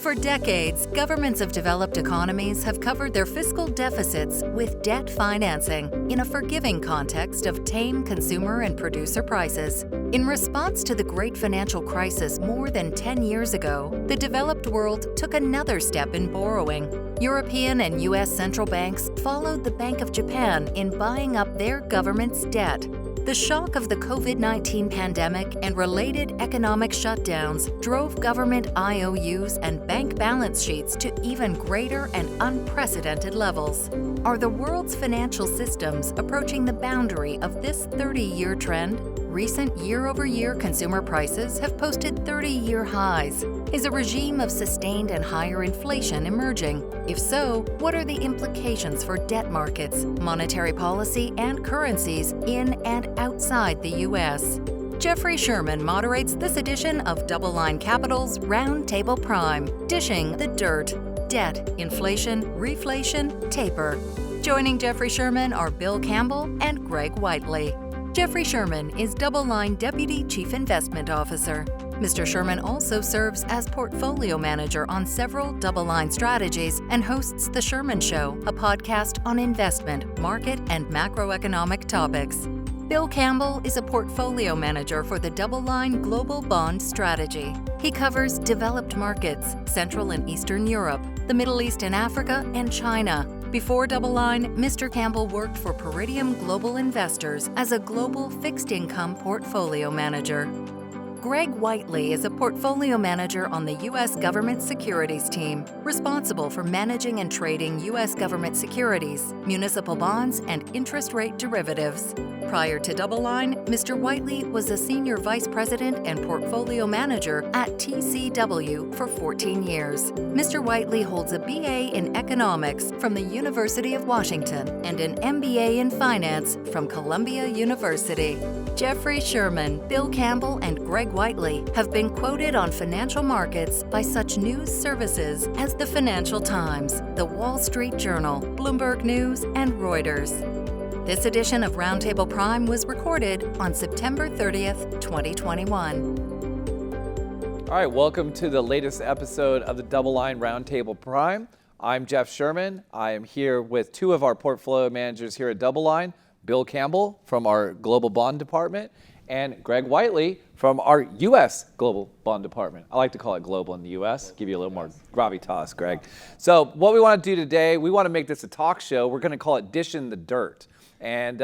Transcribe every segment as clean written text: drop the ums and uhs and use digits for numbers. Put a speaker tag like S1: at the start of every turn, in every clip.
S1: For decades, governments of developed economies have covered their fiscal deficits with debt financing in a forgiving context of tame consumer and producer prices. In response to the great financial crisis more than 10 years ago, the developed world took another step in borrowing. European and U.S. central banks followed the Bank of Japan in buying up their government's debt. The shock of the COVID-19 pandemic and related economic shutdowns drove government IOUs and bank balance sheets to even greater and unprecedented levels. Are the world's financial systems approaching the boundary of this 30-year trend? Recent year-over-year consumer prices have posted 30-year highs. Is a regime of sustained and higher inflation emerging? If so, what are the implications for debt markets, monetary policy, and currencies in and outside the U.S.? Jeffrey Sherman moderates this edition of DoubleLine Capital's Roundtable Prime, dishing the dirt, debt, inflation, reflation, taper. Joining Jeffrey Sherman are Bill Campbell and Greg Whiteley. Jeffrey Sherman is DoubleLine Deputy Chief Investment Officer. Mr. Sherman also serves as portfolio manager on several DoubleLine strategies and hosts The Sherman Show, a podcast on investment, market, and macroeconomic topics. Bill Campbell is a portfolio manager for the DoubleLine Global Bond Strategy. He covers developed markets, Central and Eastern Europe, the Middle East and Africa, and China. Before DoubleLine, Mr. Campbell worked for Peridium Global Investors as a global fixed income portfolio manager. Greg Whiteley is a portfolio manager on the U.S. government securities team, responsible for managing and trading U.S. government securities, municipal bonds, and interest rate derivatives. Prior to DoubleLine, Mr. Whiteley was a senior vice president and portfolio manager at TCW for 14 years. Mr. Whiteley holds a BA in economics from the University of Washington and an MBA in finance from Columbia University. Jeffrey Sherman, Bill Campbell, and Greg Whiteley have been quoted on financial markets by such news services as the Financial Times, the Wall Street Journal, Bloomberg News, and Reuters. This edition of Roundtable Prime was recorded on September 30th, 2021.
S2: All right, welcome to the latest episode of the DoubleLine Roundtable Prime. I'm Jeff Sherman. I am here with two of our portfolio managers here at DoubleLine, Bill Campbell from our Global Bond Department and Greg Whiteley from our U.S. Global Bond Department. I like to call it global in the U.S., give you a little more gravitas, Greg. So what we want to do today, we want to make this a talk show. We're going to call it Dishing the Dirt. And,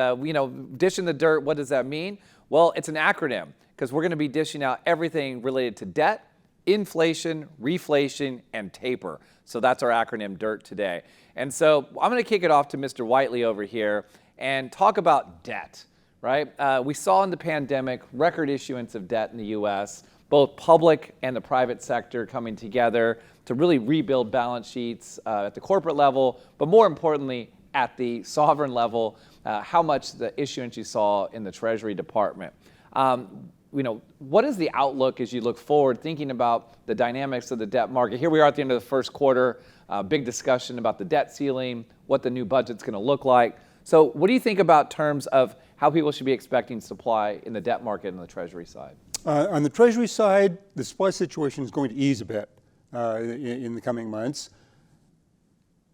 S2: dishing the dirt, what does that mean? Well, it's an acronym because we're going to be dishing out everything related to debt, inflation, reflation, and taper. So that's our acronym DIRT today. And so I'm going to kick it off to Mr. Whiteley over here and talk about debt, right? We saw in the pandemic record issuance of debt in the U.S., both public and the private sector coming together to really rebuild balance sheets at the corporate level, but more importantly, at the sovereign level, how much the issuance you saw in the Treasury Department. What is the outlook as you look forward, thinking about the dynamics of the debt market? Here we are at the end of the first quarter, big discussion about the debt ceiling, what the new budget's going to look like. So what do you think about terms of how people should be expecting supply in the debt market and the Treasury side?
S3: On the Treasury side, the supply situation is going to ease a bit in the coming months.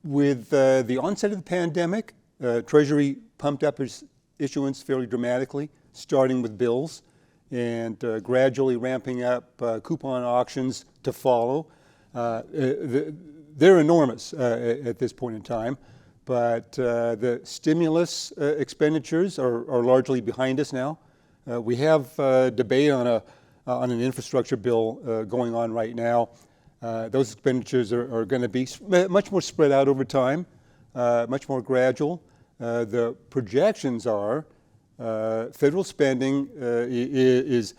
S3: With the onset of the pandemic, Treasury pumped up its issuance fairly dramatically, starting with bills and gradually ramping up coupon auctions to follow. They're enormous at this point in time. But the stimulus expenditures are largely behind us now. We have debate on an infrastructure bill going on right now. Those expenditures are going to be much more spread out over time, much more gradual. The projections are federal spending is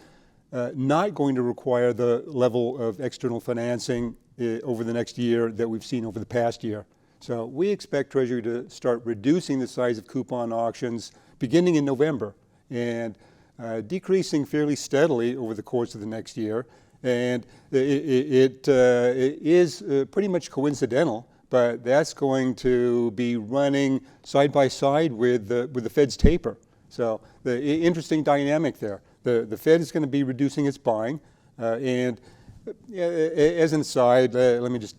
S3: not going to require the level of external financing over the next year that we've seen over the past year. So we expect Treasury to start reducing the size of coupon auctions beginning in November and decreasing fairly steadily over the course of the next year. And it is pretty much coincidental, but that's going to be running side by side with the Fed's taper. So the interesting dynamic there. The Fed is going to be reducing its buying, and Yeah, as an aside, let me just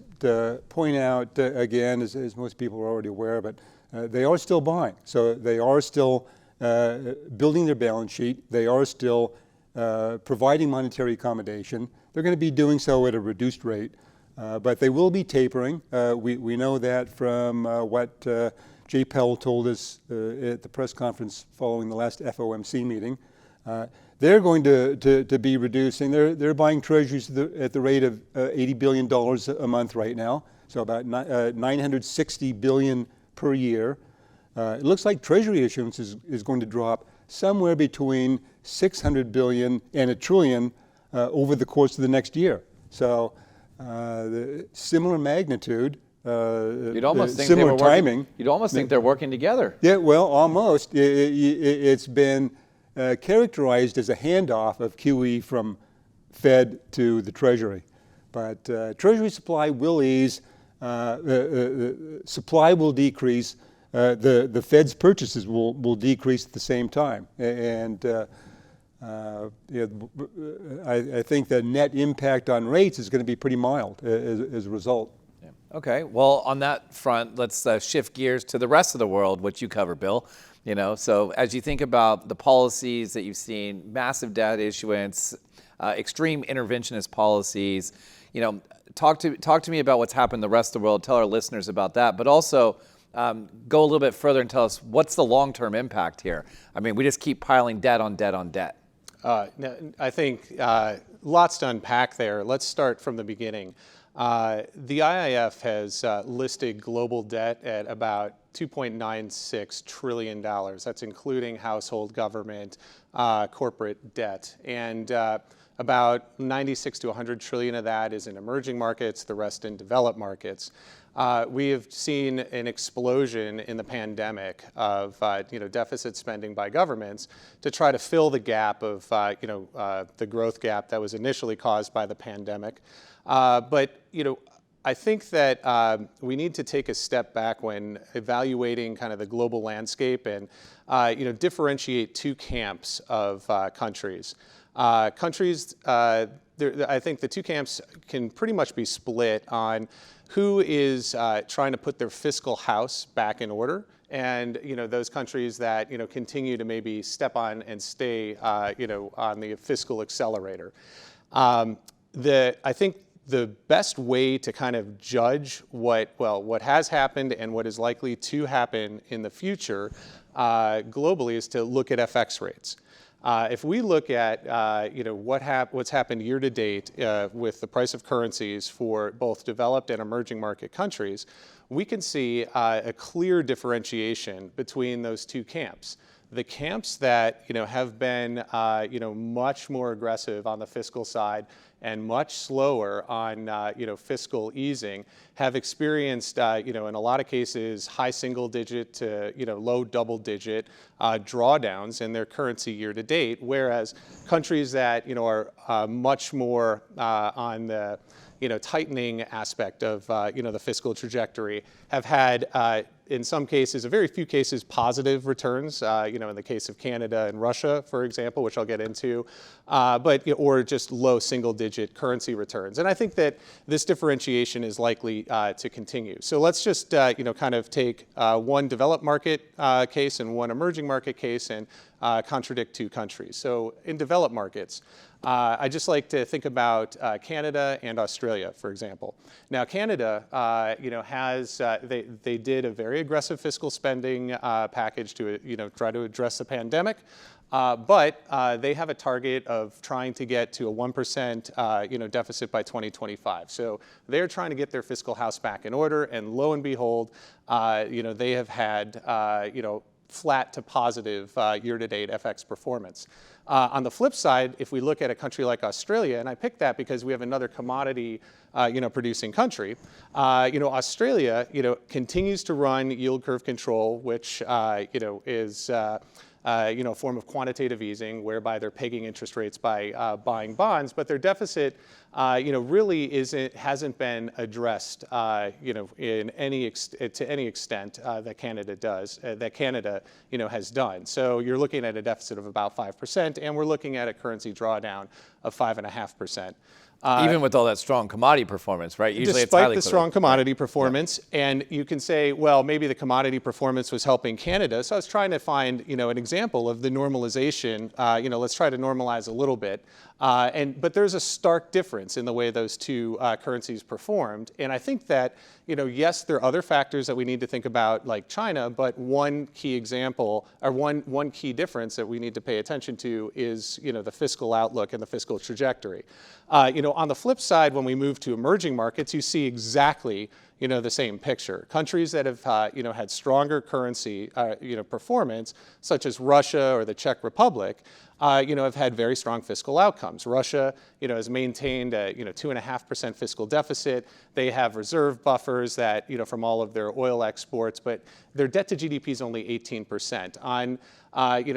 S3: point out again, as most people are already aware, but they are still buying. So they are still building their balance sheet. They are still providing monetary accommodation. They're going to be doing so at a reduced rate, but they will be tapering. We know that from what Jay Powell told us at the press conference following the last FOMC meeting. They're going to be reducing. They're buying treasuries at the rate of $80 billion a month right now, so about $960 billion per year. It looks like Treasury issuance is going to drop somewhere between $600 billion and $1 trillion over the course of the next year. So the similar magnitude,
S2: You'd almost think
S3: similar timing.
S2: You'd almost think they're working together.
S3: Yeah, well, almost. It's been characterized as a handoff of QE from Fed to the Treasury. But Treasury supply will ease, supply will decrease, the Fed's purchases will decrease at the same time. And I think the net impact on rates is going to be pretty mild as a result.
S2: Yeah. Okay, well, on that front, let's shift gears to the rest of the world, which you cover, Bill. You know, so as you think about the policies that you've seen, massive debt issuance, extreme interventionist policies, you know, talk to me about what's happened in the rest of the world. Tell our listeners about that, but also go a little bit further and tell us what's the long-term impact here. I mean, we just keep piling debt on debt on debt.
S4: I think lots to unpack there. Let's start from the beginning. The IIF has listed global debt at about $2.96 trillion. That's including household, government, corporate debt. And about 96 to 100 trillion of that is in emerging markets, the rest in developed markets. We have seen an explosion in the pandemic of deficit spending by governments to try to fill the gap of the growth gap that was initially caused by the pandemic. But I think that we need to take a step back when evaluating kind of the global landscape and differentiate two camps of countries. I think the two camps can pretty much be split on who is trying to put their fiscal house back in order, and those countries that continue to maybe step on and stay on the fiscal accelerator. I think the best way to kind of judge what has happened and what is likely to happen in the future globally is to look at FX rates. If we look at what's happened year to date with the price of currencies for both developed and emerging market countries, we can see a clear differentiation between those two camps. The camps that have been much more aggressive on the fiscal side and much slower on fiscal easing have experienced in a lot of cases high single digit to low double digit drawdowns in their currency year to date, whereas countries that are much more on the tightening aspect of the fiscal trajectory have had in some cases, a very few cases, positive returns, in the case of Canada and Russia, for example, which I'll get into, or just low single-digit currency returns. And I think that this differentiation is likely to continue. So let's just, kind of take one developed market case and one emerging market case and contradict two countries. So in developed markets, I just like to think about Canada and Australia, for example. Now, Canada, they did a very aggressive fiscal spending package to try to address the pandemic, but they have a target of trying to get to a 1% deficit by 2025. So they're trying to get their fiscal house back in order, and lo and behold, they have had flat to positive year-to-date FX performance. On the flip side, if we look at a country like Australia, and I picked that because we have another commodity, producing country, Australia, continues to run yield curve control, which, is a form of quantitative easing, whereby they're pegging interest rates by buying bonds, but their deficit, really hasn't been addressed, in to any extent that Canada does, has done. So you're looking at a deficit of about 5%, and we're looking at a currency drawdown of 5.5%.
S2: Even with all that strong commodity performance, right? Usually it's
S4: Despite
S2: highly
S4: the strong commodity performance, and you can say, well, maybe the commodity performance was helping Canada. So I was trying to find, an example of the normalization. Let's try to normalize a little bit. But there's a stark difference in the way those two currencies performed. And I think that, yes, there are other factors that we need to think about, like China, but one key example, or one key difference that we need to pay attention to is, the fiscal outlook and the fiscal trajectory. On the flip side, when we move to emerging markets, you see exactly, the same picture. Countries that have, had stronger currency, performance, such as Russia or the Czech Republic, have had very strong fiscal outcomes. Russia, has maintained a, 2.5% fiscal deficit. They have reserve buffers that, from all of their oil exports, but their debt to GDP is only 18%.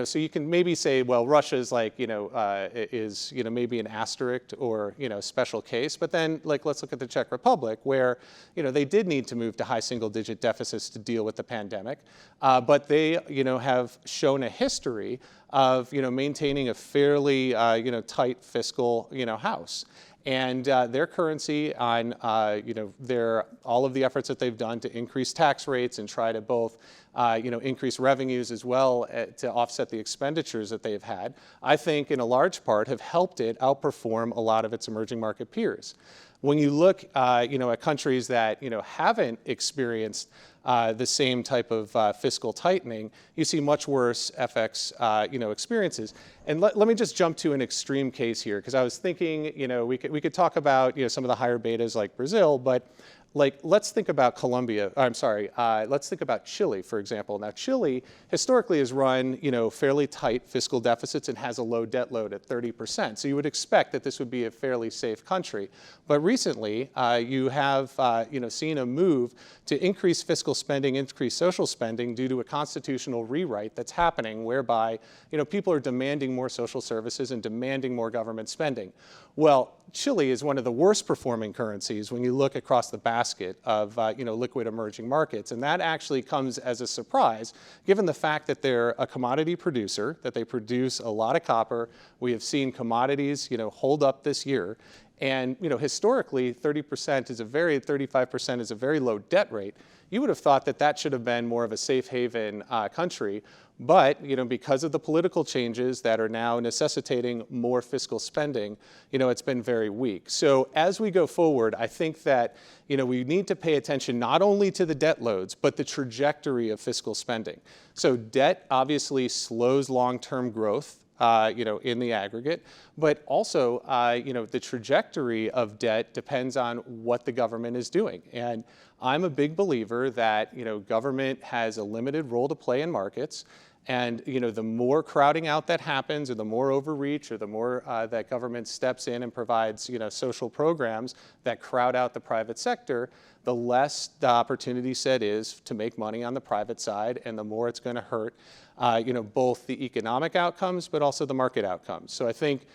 S4: So you can maybe say, well, Russia is like, maybe an asterisk or, special case. But then, let's look at the Czech Republic, where, they did need to move to high single-digit deficits to deal with the pandemic. But they, have shown a history of, maintaining a fairly, tight fiscal, house. And their currency on, all of the efforts that they've done to increase tax rates and try to both, increase revenues as well to offset the expenditures that they've had, I think in a large part have helped it outperform a lot of its emerging market peers. When you look, at countries that, haven't experienced the same type of fiscal tightening, you see much worse FX, experiences. And let me just jump to an extreme case here, because I was thinking, we could talk about, some of the higher betas like Brazil, but let's think about let's think about Chile, for example. Now, Chile historically has run, fairly tight fiscal deficits and has a low debt load at 30%. So you would expect that this would be a fairly safe country. But recently, you have, seen a move to increase fiscal spending, increase social spending due to a constitutional rewrite that's happening, whereby, people are demanding more social services and demanding more government spending. Well, Chile is one of the worst performing currencies when you look across the basket of liquid emerging markets. And that actually comes as a surprise, given the fact that they're a commodity producer, that they produce a lot of copper. We have seen commodities hold up this year. And historically, 35% is a very low debt rate. You would have thought that that should have been more of a safe haven country. But because of the political changes that are now necessitating more fiscal spending, it's been very weak. So as we go forward, I think that we need to pay attention not only to the debt loads, but the trajectory of fiscal spending. So debt obviously slows long-term growth. In the aggregate, but also, the trajectory of debt depends on what the government is doing. And I'm a big believer that, government has a limited role to play in markets. And, the more crowding out that happens, or the more overreach, or the more that government steps in and provides, social programs that crowd out the private sector, the less the opportunity set is to make money on the private side, and the more it's going to hurt both the economic outcomes, but also the market outcomes. So I think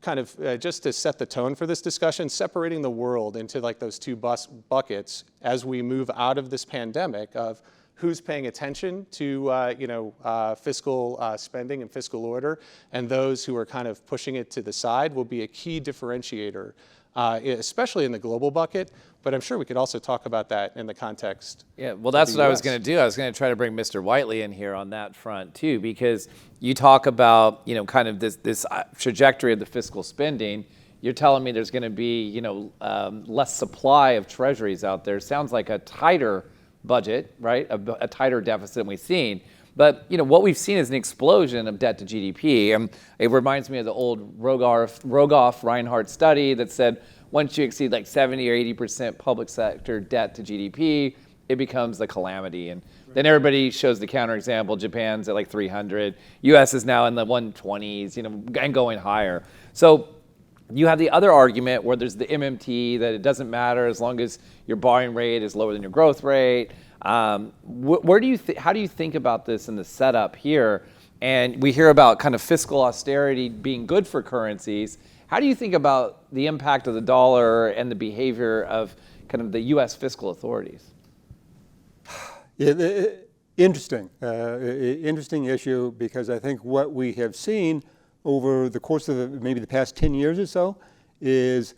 S4: kind of just to set the tone for this discussion, separating the world into those two buckets as we move out of this pandemic of who's paying attention to fiscal spending and fiscal order, and those who are kind of pushing it to the side will be a key differentiator, especially in the global bucket. But I'm sure we could also talk about that in the context.
S2: Yeah, well, that's what I was going to do. I was going to try to bring Mr. Whiteley in here on that front too, because you talk about, kind of this trajectory of the fiscal spending. You're telling me there's going to be, less supply of treasuries out there. Sounds like a tighter budget, right? A tighter deficit than we've seen. But what we've seen is an explosion of debt to GDP. And it reminds me of the old Rogoff-Reinhardt study that said once you exceed 70 or 80% public sector debt to GDP, it becomes a calamity. And then everybody shows the counterexample. Japan's at 300. U.S. is now in the 120s, and going higher. So you have the other argument where there's the MMT, that it doesn't matter as long as your borrowing rate is lower than your growth rate. How do you think about this in the setup here? And we hear about kind of fiscal austerity being good for currencies. How do you think about the impact of the dollar and the behavior of kind of the U.S. fiscal authorities?
S3: Interesting issue, because I think what we have seen over the course of maybe the past 10 years or so is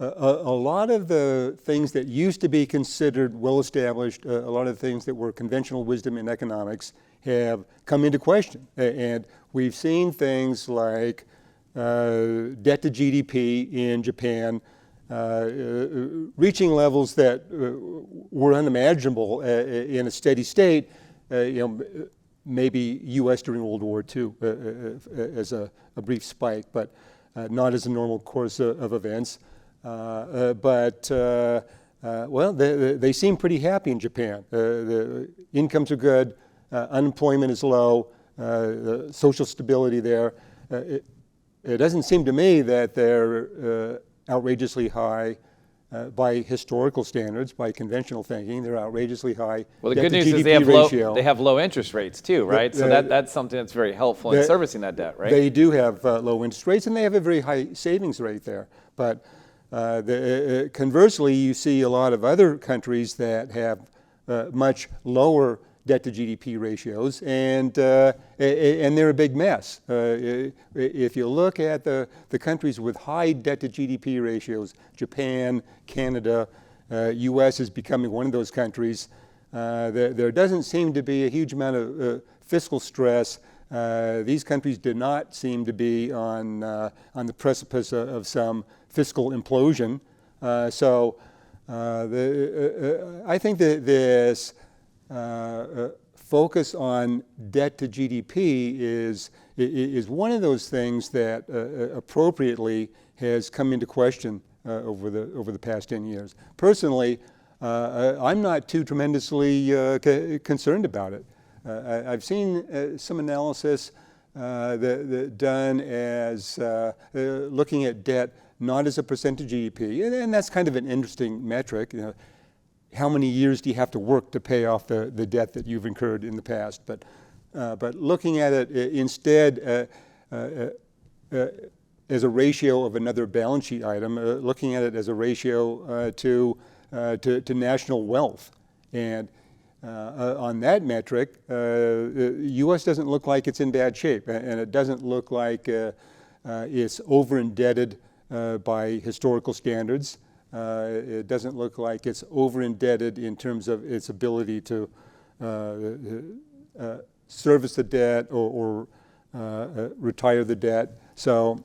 S3: a lot of the things that used to be considered well-established, a lot of the things that were conventional wisdom in economics have come into question. And we've seen things like debt to GDP in Japan reaching levels that were unimaginable in a steady state, maybe U.S. during World War II as a brief spike, but not as a normal course of events. Well, they seem pretty happy in Japan. The incomes are good, unemployment is low, social stability there. It doesn't seem to me that they're outrageously high by historical standards, by conventional thinking. They're outrageously high.
S2: Well, the good news is they have low interest rates too, right? So that's something that's very helpful in servicing that debt, right?
S3: They do have low interest rates, and they have a very high savings rate there. But conversely, you see a lot of other countries that have much lower debt to GDP ratios, and they're a big mess. If you look at the countries with high debt to GDP ratios, Japan, Canada, U.S. is becoming one of those countries. There doesn't seem to be a huge amount of fiscal stress. These countries do not seem to be on the precipice of some fiscal implosion. I think that this focus on debt to GDP is one of those things that appropriately has come into question over the past 10 years. Personally, I'm not too tremendously concerned about it. I've seen some analysis done as looking at debt not as a percent of GDP, and that's kind of an interesting metric. How many years do you have to work to pay off the debt that you've incurred in the past? But looking at it instead as a ratio of another balance sheet item, looking at it as a ratio to national wealth. And on that metric, U.S. doesn't look like it's in bad shape, and it doesn't look like it's over-indebted by historical standards. It doesn't look like it's over-indebted in terms of its ability to service the debt or retire the debt. So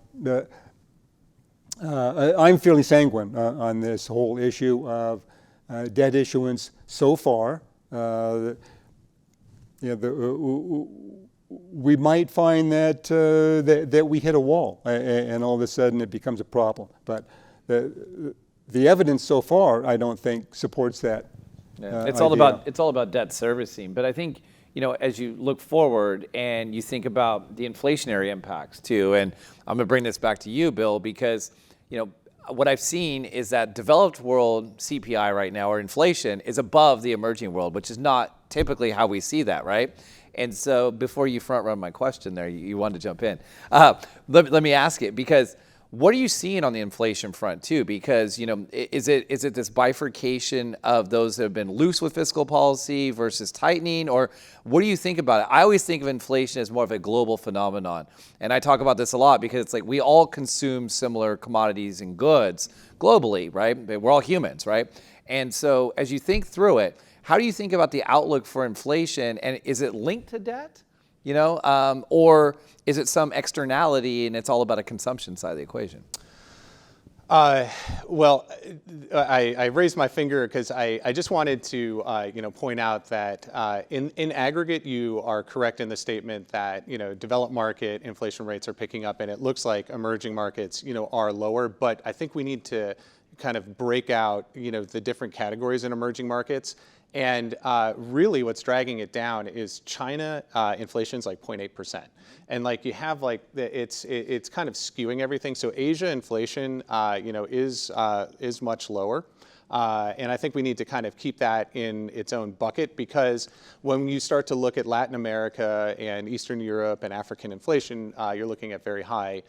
S3: I'm fairly sanguine on this whole issue of debt issuance so far. We might find that we hit a wall, and all of a sudden it becomes a problem. But the evidence so far, I don't think, supports that.
S2: It's all about debt servicing. But I think, as you look forward and you think about the inflationary impacts too, and I'm going to bring this back to you, Bill, because what I've seen is that developed world CPI right now, or inflation, is above the emerging world, which is not typically how we see that, right? And so before you front run my question there, you wanted to jump in. Let me ask it, because what are you seeing on the inflation front too? Because, is it this bifurcation of those that have been loose with fiscal policy versus tightening, or what do you think about it? I always think of inflation as more of a global phenomenon. And I talk about this a lot because it's like we all consume similar commodities and goods globally, right? We're all humans, right? And so as you think through it, how do you think about the outlook for inflation, and is it linked to debt, or is it some externality and it's all about a consumption side of the equation?
S4: Well, I raised my finger because I just wanted to point out that in aggregate you are correct in the statement that developed market inflation rates are picking up, and it looks like emerging markets are lower. But I think we need to kind of break out the different categories in emerging markets. And really what's dragging it down is China inflation's like 0.8%. And like you have it's kind of skewing everything. So Asia inflation is much lower. And I think we need to kind of keep that in its own bucket, because when you start to look at Latin America and Eastern Europe and African inflation, you're looking at very high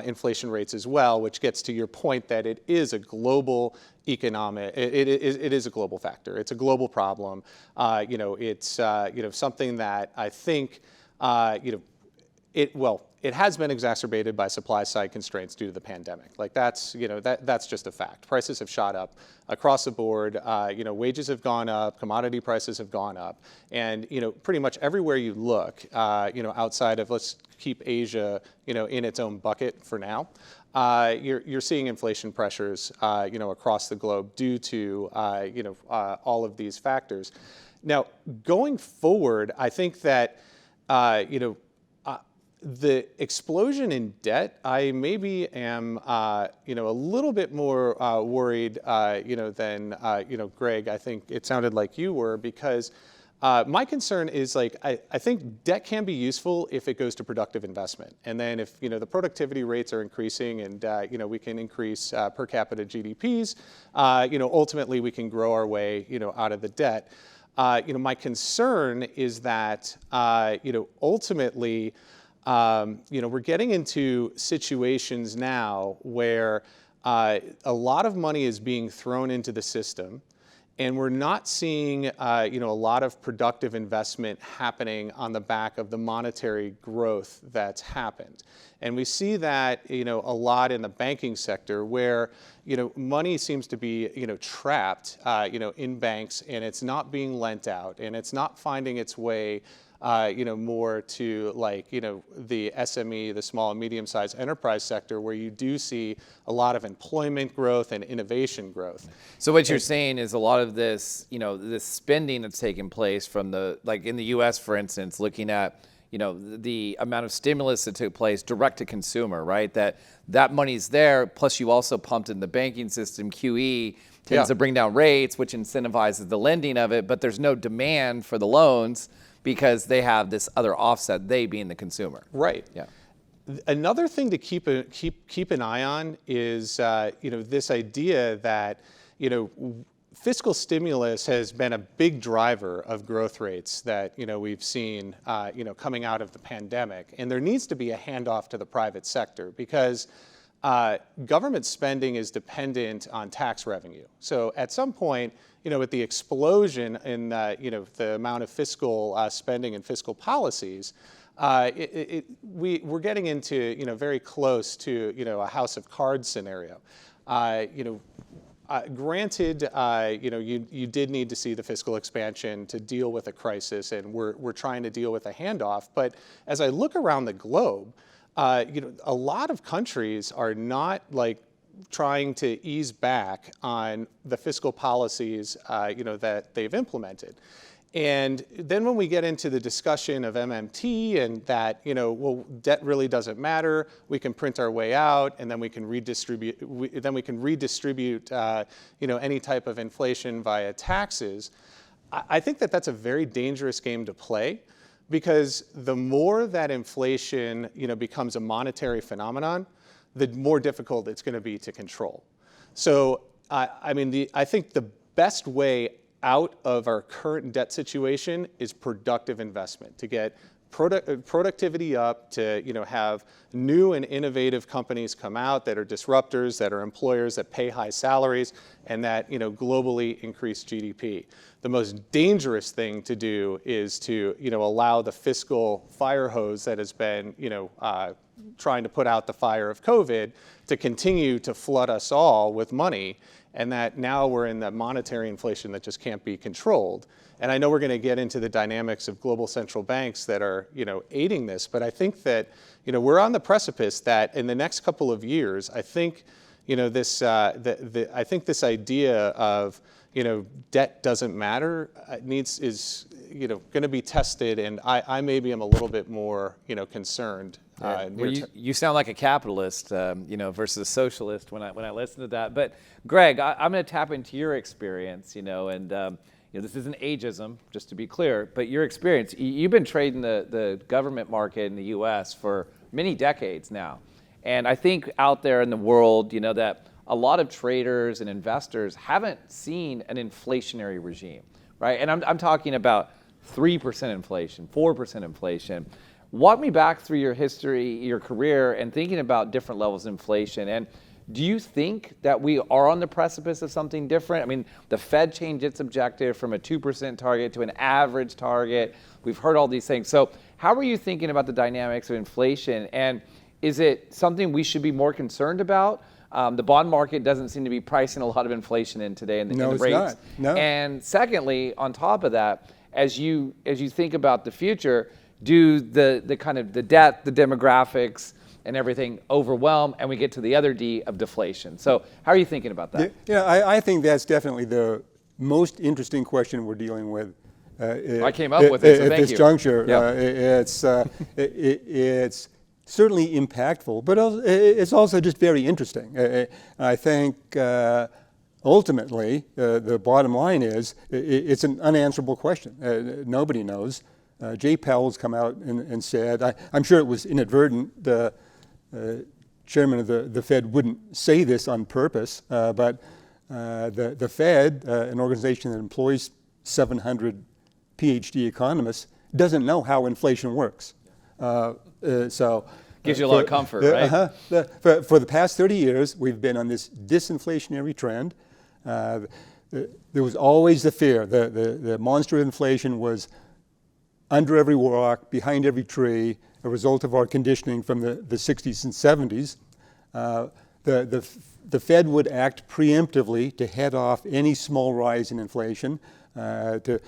S4: inflation rates as well, which gets to your point that it is a global economic, it is a global factor. It's a global problem. It's something that I think It has been exacerbated by supply side constraints due to the pandemic. Like that's just a fact. Prices have shot up across the board. Wages have gone up, commodity prices have gone up, and pretty much everywhere you look, outside of, let's keep Asia, in its own bucket for now. You're seeing inflation pressures, across the globe due to all of these factors. Now, going forward, I think that the explosion in debt, I maybe am, a little bit more worried, than, Greg, I think it sounded like you were, because my concern is I think debt can be useful if it goes to productive investment. And then if, the productivity rates are increasing and, we can increase per capita GDPs, ultimately we can grow our way, out of the debt. My concern is that, ultimately, we're getting into situations now where a lot of money is being thrown into the system, and we're not seeing a lot of productive investment happening on the back of the monetary growth that's happened. And we see that a lot in the banking sector, where money seems to be trapped in banks, and it's not being lent out, and it's not finding its way more to the SME, the small and medium-sized enterprise sector, where you do see a lot of employment growth and innovation growth.
S2: So what you're saying is a lot of this, this spending that's taking place from in the U.S., for instance, looking at, the amount of stimulus that took place direct to consumer, right? That money's there, plus you also pumped in the banking system, QE, tends to bring down rates, which incentivizes the lending of it, but there's no demand for the loans, because they have this other offset, they being the consumer.
S4: Right.
S2: Yeah.
S4: Another thing to keep an eye on is this idea that fiscal stimulus has been a big driver of growth rates that we've seen coming out of the pandemic, and there needs to be a handoff to the private sector, because government spending is dependent on tax revenue. So at some point, with the explosion in the amount of fiscal spending and fiscal policies, we're getting into very close to a house of cards scenario. Granted, you did need to see the fiscal expansion to deal with a crisis, and we're trying to deal with a handoff. But as I look around the globe, a lot of countries are not trying to ease back on the fiscal policies, that they've implemented. And then when we get into the discussion of MMT and that, debt really doesn't matter, we can print our way out, and then we can redistribute, any type of inflation via taxes. I think that that's a very dangerous game to play, because the more that inflation, becomes a monetary phenomenon, the more difficult it's going to be to control. So, I think the best way out of our current debt situation is productive investment, to get productivity up, to have new and innovative companies come out that are disruptors, that are employers, that pay high salaries, and that globally increase GDP. The most dangerous thing to do is to allow the fiscal fire hose that has been trying to put out the fire of COVID to continue to flood us all with money, and that now we're in the monetary inflation that just can't be controlled. And I know we're going to get into the dynamics of global central banks that are aiding this, but I think that we're on the precipice that in the next couple of years, I think this idea of debt doesn't matter is going to be tested, and I maybe am a little bit more concerned.
S2: Well, you sound like a capitalist, versus a socialist when I listen to that. But Greg, I'm going to tap into your experience, and this isn't ageism, just to be clear, but your experience. You've been trading the government market in the U.S. for many decades now, and I think out there in the world, that a lot of traders and investors haven't seen an inflationary regime, right? And I'm talking about 3% inflation, 4% inflation. Walk me back through your history, your career, and thinking about different levels of inflation. And Do you think that we are on the precipice of something different? I mean, the Fed changed its objective from a 2% target to an average target. We've heard all these things. So how are you thinking about the dynamics of inflation? And is it something we should be more concerned about? The bond market doesn't seem to be pricing a lot of inflation in today in the rates.
S3: Not. No.
S2: And secondly, on top of that, as you think about the future, do the kind of the debt, the demographics, and everything overwhelm, and we get to the other D of deflation? So how are you thinking about that?
S3: Yeah, I think that's definitely the most interesting question we're dealing with.
S2: I came up with it, so
S3: at
S2: thank
S3: this
S2: you.
S3: juncture.
S2: Yeah.
S3: It's certainly impactful, but it's also just very interesting. I think ultimately the bottom line is it's an unanswerable question. Nobody knows. Jay Powell's come out and said, I'm sure it was inadvertent, the chairman of the Fed wouldn't say this on purpose, but the Fed, an organization that employs 700 Ph.D. economists, doesn't know how inflation works. So
S2: gives you a lot of comfort, right?
S3: For the past 30 years, we've been on this disinflationary trend. There was always the fear. The monster of inflation was under every rock, behind every tree, a result of our conditioning from the 60s and 70s. The Fed would act preemptively to head off any small rise in inflation, to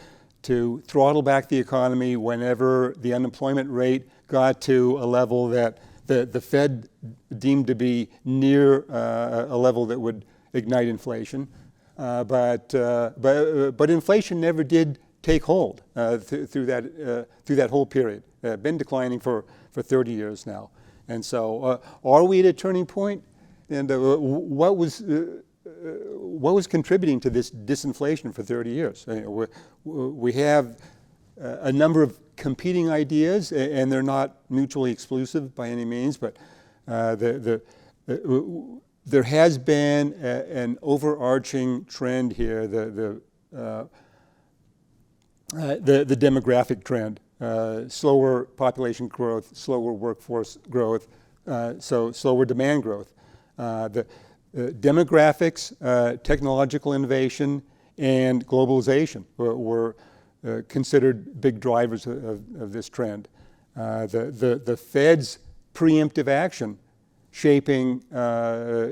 S3: throttle back the economy whenever the unemployment rate got to a level that the Fed deemed to be near a level that would ignite inflation. But inflation never did take hold through that whole period. Been declining for 30 years now. And so are we at a turning point? And what was contributing to this disinflation for 30 years? We have a number of competing ideas, and they're not mutually exclusive by any means, but there has been an overarching trend here, the demographic trend, slower population growth, slower workforce growth, so slower demand growth. The demographics, technological innovation, and globalization were considered big drivers of this trend. The Fed's preemptive action shaping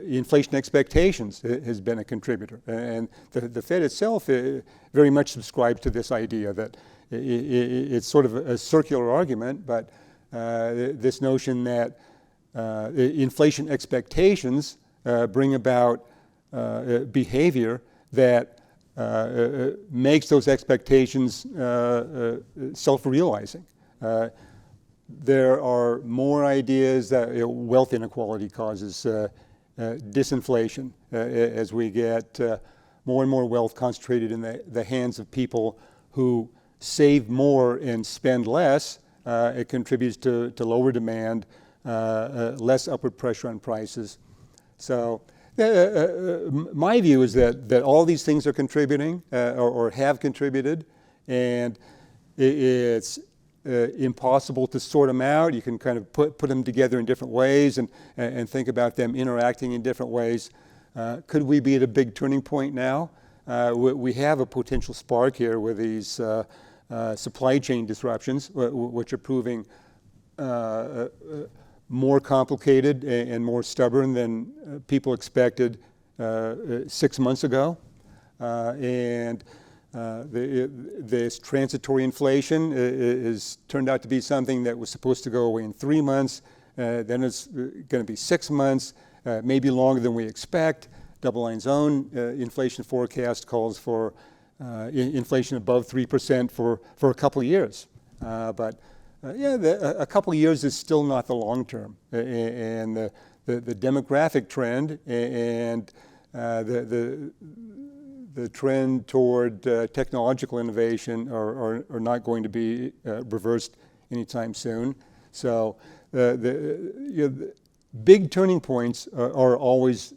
S3: inflation expectations has been a contributor. And the Fed itself very much subscribes to this idea that it's sort of a circular argument, but this notion that inflation expectations bring about behavior that makes those expectations self-realizing. There are more ideas that wealth inequality causes disinflation as we get more and more wealth concentrated in the hands of people who save more and spend less. It contributes to lower demand, less upward pressure on prices. So my view is that all these things are contributing or have contributed, and it's impossible to sort them out. You can kind of put them together in different ways and think about them interacting in different ways. Could we be at a big turning point now? We have a potential spark here with these supply chain disruptions, which are proving more complicated and more stubborn than people expected 6 months ago. This transitory inflation has turned out to be something that was supposed to go away in 3 months. Then it's going to be 6 months, maybe longer than we expect. DoubleLine's own inflation forecast calls for inflation above 3% for a couple of years. But a couple of years is still not the long term. And the demographic trend and the trend toward technological innovation are not going to be reversed anytime soon. So the big turning points are always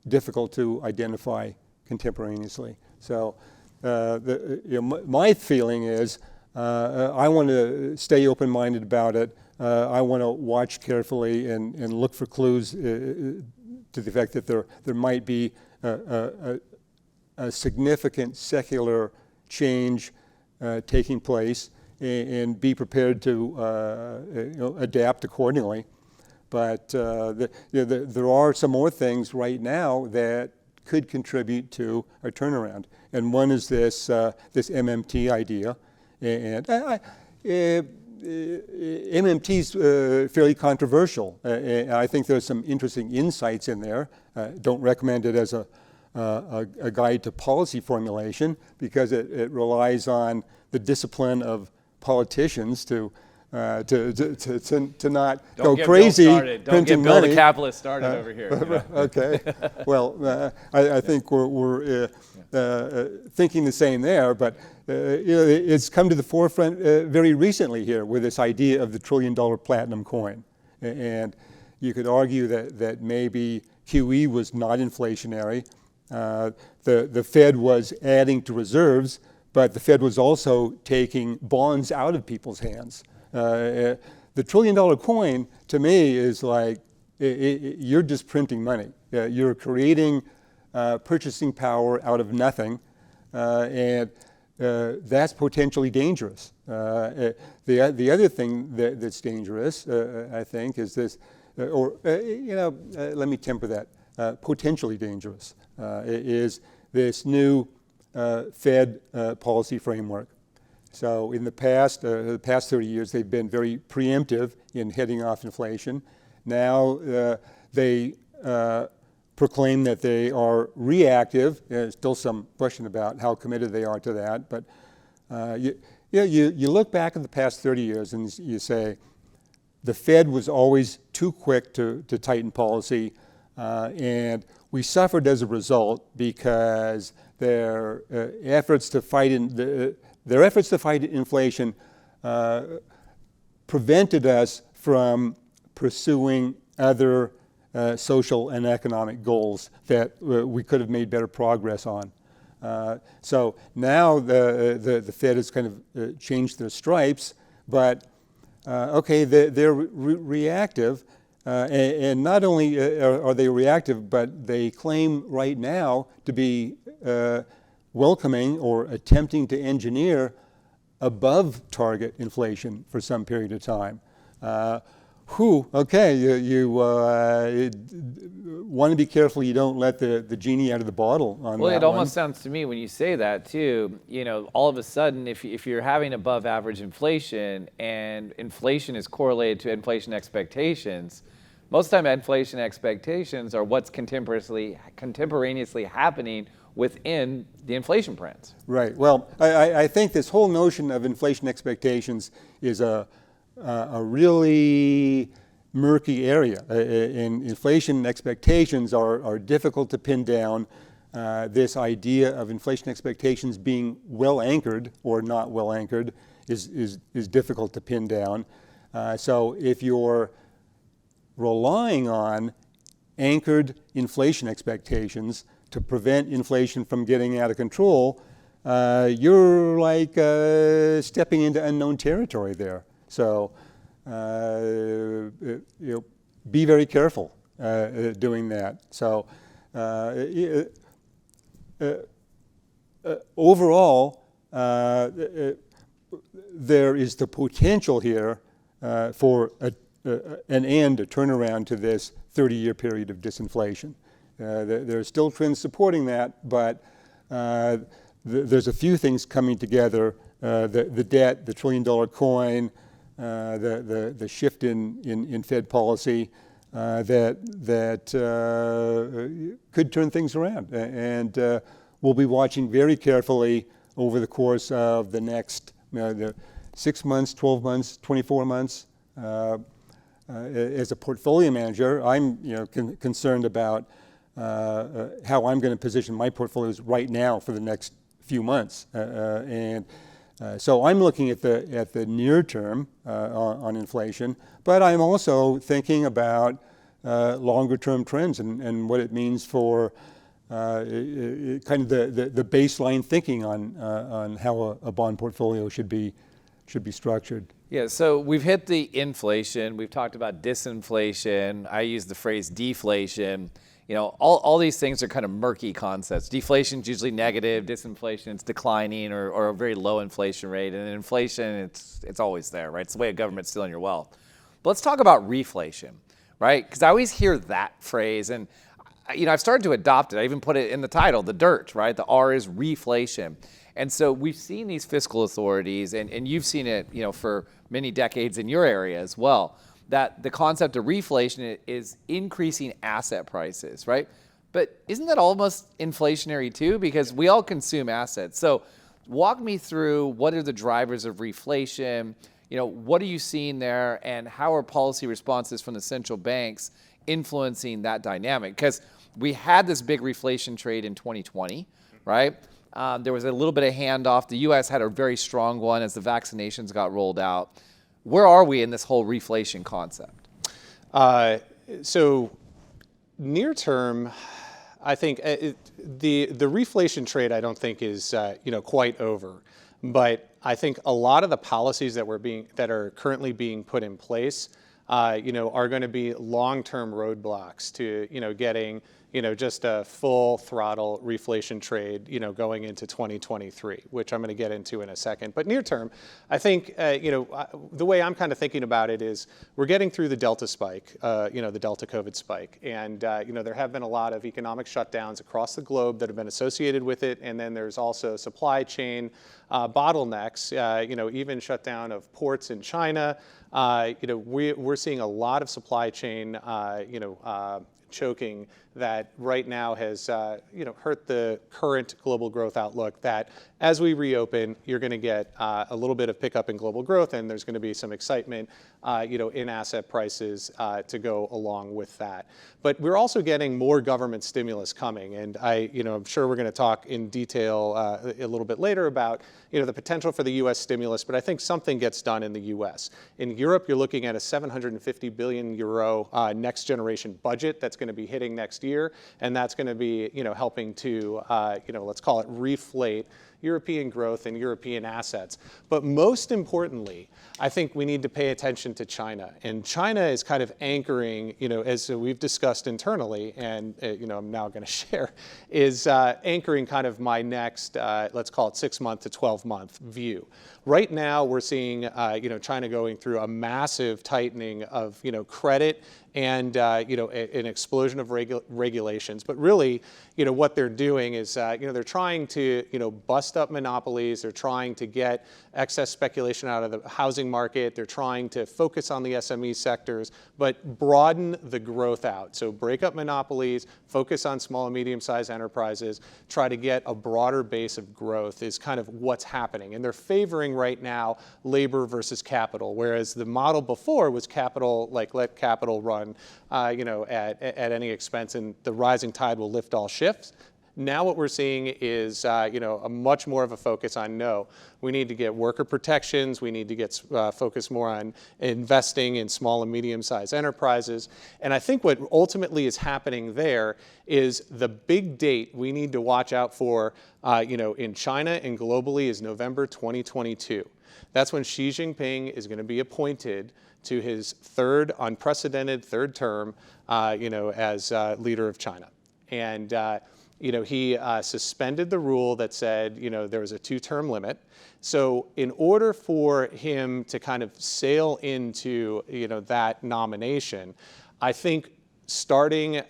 S3: difficult to identify contemporaneously. So my feeling is I want to stay open-minded about it. I want to watch carefully and look for clues to the effect that there might be a significant secular change taking place, and be prepared to adapt accordingly. But there are some more things right now that could contribute to a turnaround, and one is this MMT idea, and MMT's fairly controversial, and I think there's some interesting insights in there. Don't recommend it as a guide to policy formulation, because it relies on the discipline of politicians to not go crazy
S2: Don't
S3: printing
S2: get Bill
S3: money.
S2: the capitalist started over here. You know?
S3: Okay. Well, I think we're thinking the same there, but it's come to the forefront very recently here with this idea of the $1 trillion platinum coin. And you could argue that maybe QE was not inflationary. The Fed was adding to reserves, but the Fed was also taking bonds out of people's hands. The $1 trillion coin, to me, is like you're just printing money. You're creating purchasing power out of nothing, and that's potentially dangerous. The other thing that's dangerous, I think, is this, let me temper that. Potentially dangerous is this new Fed policy framework. So in the past 30 years, they've been very preemptive in heading off inflation. Now they proclaim that they are reactive. There's still some question about how committed they are to that. But you look back at the past 30 years and you say, the Fed was always too quick to tighten policy, and we suffered as a result because their efforts to fight inflation prevented us from pursuing other social and economic goals that we could have made better progress on. So now the Fed has kind of changed their stripes, but okay, they're reactive, and not only are they reactive, but they claim right now to be welcoming or attempting to engineer above target inflation for some period of time. Okay, you want to be careful you don't let the genie out of the bottle on that one.
S2: Well, it almost sounds to me when you say that too, all of a sudden if you're having above average inflation and inflation is correlated to inflation expectations, most of the time inflation expectations are what's contemporaneously happening within the inflation prints.
S3: Right. Well, I think this whole notion of inflation expectations is a really murky area. And inflation expectations are difficult to pin down. This idea of inflation expectations being well anchored or not well anchored is difficult to pin down. So if you're relying on anchored inflation expectations to prevent inflation from getting out of control, you're like stepping into unknown territory there. So be very careful doing that. So overall, there is the potential here for a turnaround to this 30-year period of disinflation. There are still trends supporting that, but there's a few things coming together: the debt, the $1 trillion coin, the shift in Fed policy that could turn things around, and we'll be watching very carefully over the course of the next the 6 months, 12 months, 24 months. As a portfolio manager, I'm concerned about how I'm going to position my portfolios right now for the next few months, and so I'm looking at the near term on inflation, but I'm also thinking about longer term trends and what it means for kind of the baseline thinking on how a bond portfolio should be structured.
S2: Yeah, so we've hit the inflation, we've talked about disinflation, I use the phrase deflation, all these things are kind of murky concepts. Deflation is usually negative, disinflation it's declining or a very low inflation rate, and inflation it's always there, right? It's the way a government's stealing your wealth. But let's talk about reflation, right? Because I always hear that phrase, and I've started to adopt it. I even put it in the title, the DIRT, right? The R is reflation. And so we've seen these fiscal authorities, and you've seen it, for many decades in your area as well, that the concept of reflation is increasing asset prices, right? But isn't that almost inflationary too? Because we all consume assets. So walk me through what are the drivers of reflation, what are you seeing there, and how are policy responses from the central banks influencing that dynamic? Because we had this big reflation trade in 2020, right? There was a little bit of handoff. The U.S. had a very strong one as the vaccinations got rolled out. Where are we in this whole reflation concept?
S4: So near term, I think the reflation trade I don't think is quite over, but I think a lot of the policies that are currently being put in place, are going to be long-term roadblocks to getting just a full throttle reflation trade, going into 2023, which I'm going to get into in a second. But near term, I think, the way I'm kind of thinking about it is we're getting through the Delta spike, the Delta COVID spike. And, there have been a lot of economic shutdowns across the globe that have been associated with it. And then there's also supply chain bottlenecks, even shutdown of ports in China. We're seeing a lot of supply chain, choking that right now has hurt the current global growth outlook, that as we reopen, you're going to get a little bit of pickup in global growth, and there's going to be some excitement in asset prices to go along with that. But we're also getting more government stimulus coming, and I'm sure we're going to talk in detail a little bit later about the potential for the U.S. stimulus, but I think something gets done in the U.S. In Europe, you're looking at a 750 billion euro next generation budget that's going to be hitting next year, and that's going to be helping to let's call it reflate European growth and European assets. But most importantly, I think we need to pay attention to China. And China is kind of anchoring, as we've discussed internally, and I'm now going to share, is anchoring kind of my next, let's call it 6-month to 12-month view. Right now, we're seeing, China going through a massive tightening of, credit and, an explosion of regulations. But really, what they're doing is, they're trying to, bust up monopolies. They're trying to get excess speculation out of the housing market. They're trying to focus on the SME sectors, but broaden the growth out. So break up monopolies, focus on small and medium-sized enterprises, try to get a broader base of growth is kind of what's happening. And they're favoring right now labor versus capital, whereas the model before was capital, like let capital run, at any expense, and the rising tide will lift all ships. Now what we're seeing is, a much more of a focus on no. We need to get worker protections. We need to get focus more on investing in small and medium-sized enterprises. And I think what ultimately is happening there is the big date we need to watch out for, in China and globally is November 2022. That's when Xi Jinping is going to be appointed to his unprecedented third term, as leader of China. And he suspended the rule that said, there was a 2-term limit. So in order for him to kind of sail into, that nomination, I think starting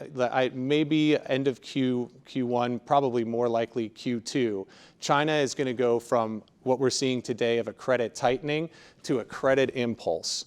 S4: maybe end of Q1, probably more likely Q2, China is going to go from what we're seeing today of a credit tightening to a credit impulse.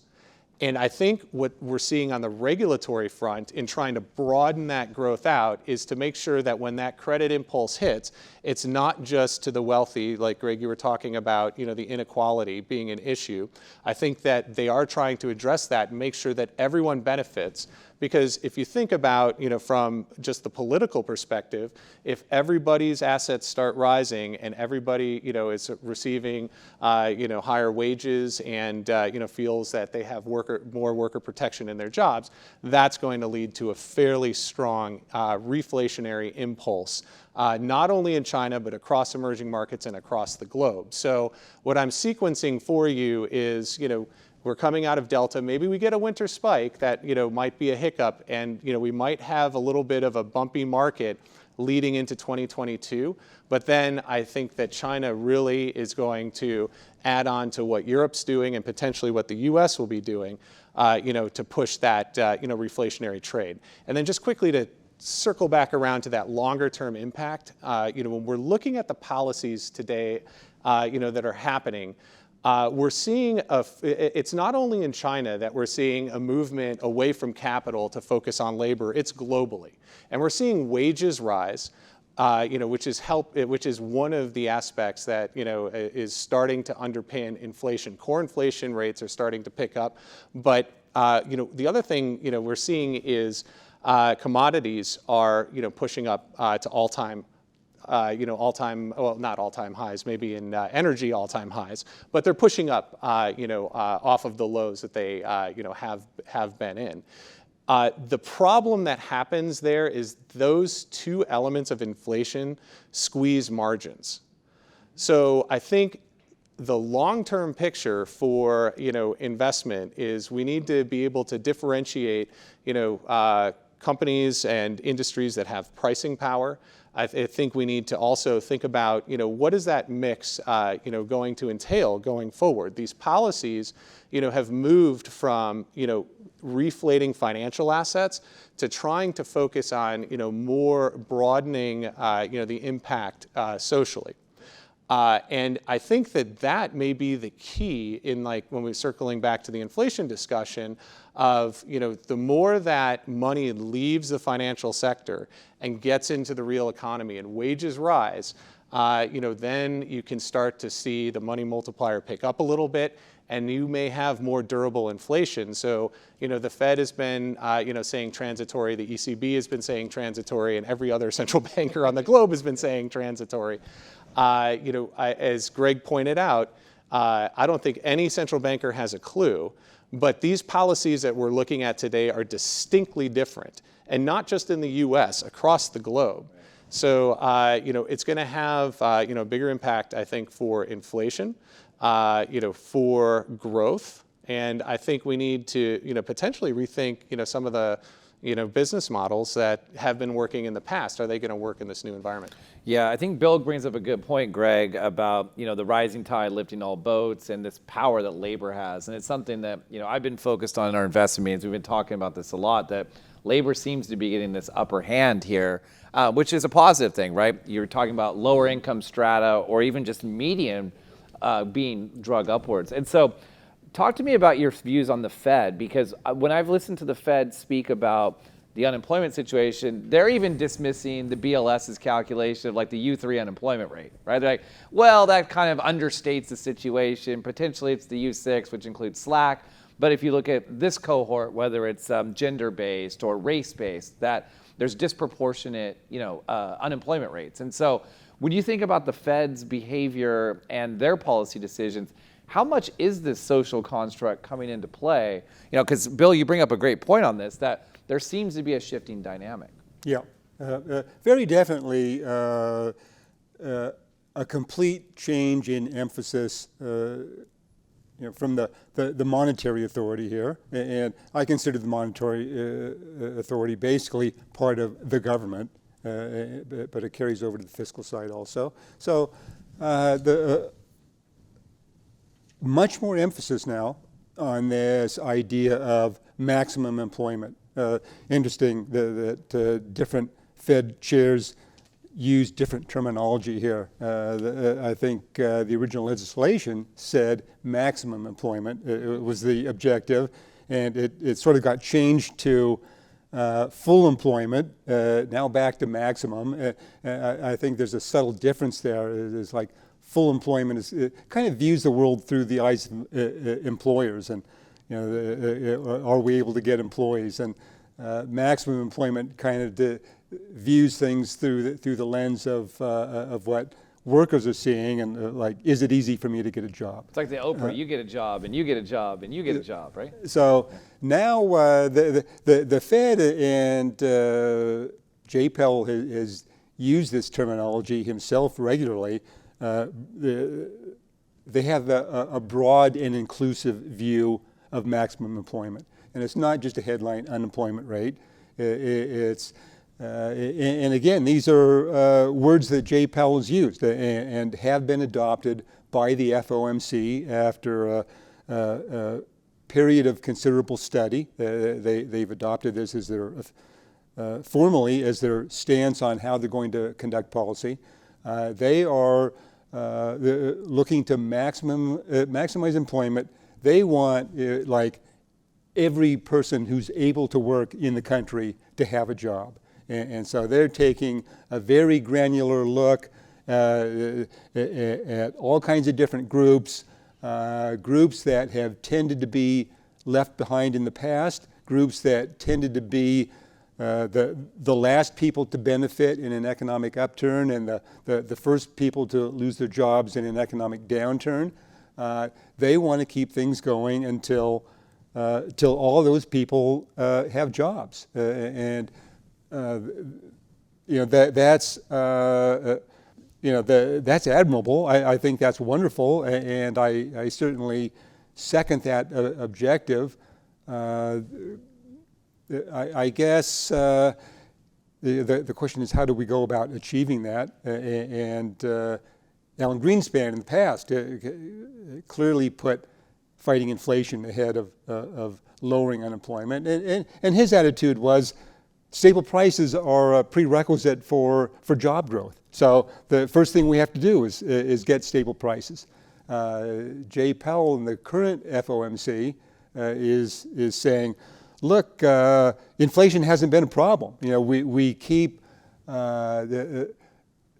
S4: And I think what we're seeing on the regulatory front in trying to broaden that growth out is to make sure that when that credit impulse hits, it's not just to the wealthy, like Greg, you were talking about, the inequality being an issue. I think that they are trying to address that and make sure that everyone benefits. Because if you think about, from just the political perspective, if everybody's assets start rising and everybody, is receiving, higher wages and, feels that they have more worker protection in their jobs, that's going to lead to a fairly strong reflationary impulse, not only in China, but across emerging markets and across the globe. So what I'm sequencing for you is, we're coming out of Delta. Maybe we get a winter spike that, might be a hiccup, and, we might have a little bit of a bumpy market leading into 2022. But then I think that China really is going to add on to what Europe's doing and potentially what the US will be doing, to push that, reflationary trade. And then just quickly to circle back around to that longer term impact, when we're looking at the policies today, that are happening, we're seeing it's not only in China that we're seeing a movement away from capital to focus on labor, it's globally. And we're seeing wages rise, which is one of the aspects that, is starting to underpin inflation. Core inflation rates are starting to pick up. But, the other thing, we're seeing is commodities are, pushing up to all-time well, not all-time highs, maybe in energy all-time highs, but they're pushing up, off of the lows that they, have been in. The problem that happens there is those two elements of inflation squeeze margins. So I think the long-term picture for, investment is we need to be able to differentiate, companies and industries that have pricing power. I think we need to also think about, what is that mix, going to entail going forward? These policies, have moved from, reflating financial assets to trying to focus on, more broadening, the impact socially. And I think that may be the key in, when we're circling back to the inflation discussion of, the more that money leaves the financial sector and gets into the real economy and wages rise, then you can start to see the money multiplier pick up a little bit, and you may have more durable inflation. So, the Fed has been, saying transitory, the ECB has been saying transitory, and every other central banker on the globe has been saying transitory. As Greg pointed out, I don't think any central banker has a clue, but these policies that we're looking at today are distinctly different, and not just in the US, across the globe. So, it's going to have, bigger impact, I think, for inflation, for growth. And I think we need to, potentially rethink, some of the, business models that have been working in the past. Are they going to work in this new environment?
S2: Yeah, I think Bill brings up a good point, Greg, about, the rising tide lifting all boats and this power that labor has. And it's something that, I've been focused on in our investment meetings. We've been talking about this a lot, that labor seems to be getting this upper hand here, which is a positive thing, right? You're talking about lower income strata or even just median being drug upwards. And so talk to me about your views on the Fed, because when I've listened to the Fed speak about the unemployment situation, they're even dismissing the BLS's calculation of the U3 unemployment rate, right? They're like, well, that kind of understates the situation. Potentially it's the U6, which includes slack. But if you look at this cohort, whether it's gender-based or race-based, that there's disproportionate, unemployment rates. And so when you think about the Fed's behavior and their policy decisions, how much is this social construct coming into play? Because Bill, you bring up a great point on this, that there seems to be a shifting dynamic.
S3: Yeah, very definitely a complete change in emphasis from the monetary authority here. And I consider the monetary authority basically part of the government, but it carries over to the fiscal side also. So much more emphasis now on this idea of maximum employment. Interesting that different Fed chairs use different terminology here. I think the original legislation said maximum employment. It was the objective, and it sort of got changed to full employment, now back to maximum. I think there's a subtle difference there. It's like full employment kind of views the world through the eyes of employers, and are we able to get employees? And maximum employment kind of views things through the lens of what workers are seeing, and is it easy for me to get a job?
S2: It's like the Oprah, you get a job, and you get a job, and you get a job, right?
S3: So now the Fed and Jay Powell has used this terminology himself regularly. They have a broad and inclusive view of maximum employment. And it's not just a headline unemployment rate. And again, these are words that Jay Powell has used and have been adopted by the FOMC after a period of considerable study. They've adopted this as their formally as their stance on how they're going to conduct policy. They are looking to maximize employment. They want like every person who's able to work in the country to have a job. And so they're taking a very granular look at all kinds of different groups, groups that have tended to be left behind in the past, groups that tended to be the last people to benefit in an economic upturn and the first people to lose their jobs in an economic downturn. They want to keep things going until all those people have jobs. That's that's admirable. I think that's wonderful, and I certainly second that objective. I guess the question is, how do we go about achieving that? Alan Greenspan in the past clearly put fighting inflation ahead of lowering unemployment, and his attitude was stable prices are a prerequisite for job growth. So the first thing we have to do is get stable prices. Jay Powell in the current FOMC is saying, look, inflation hasn't been a problem. We keep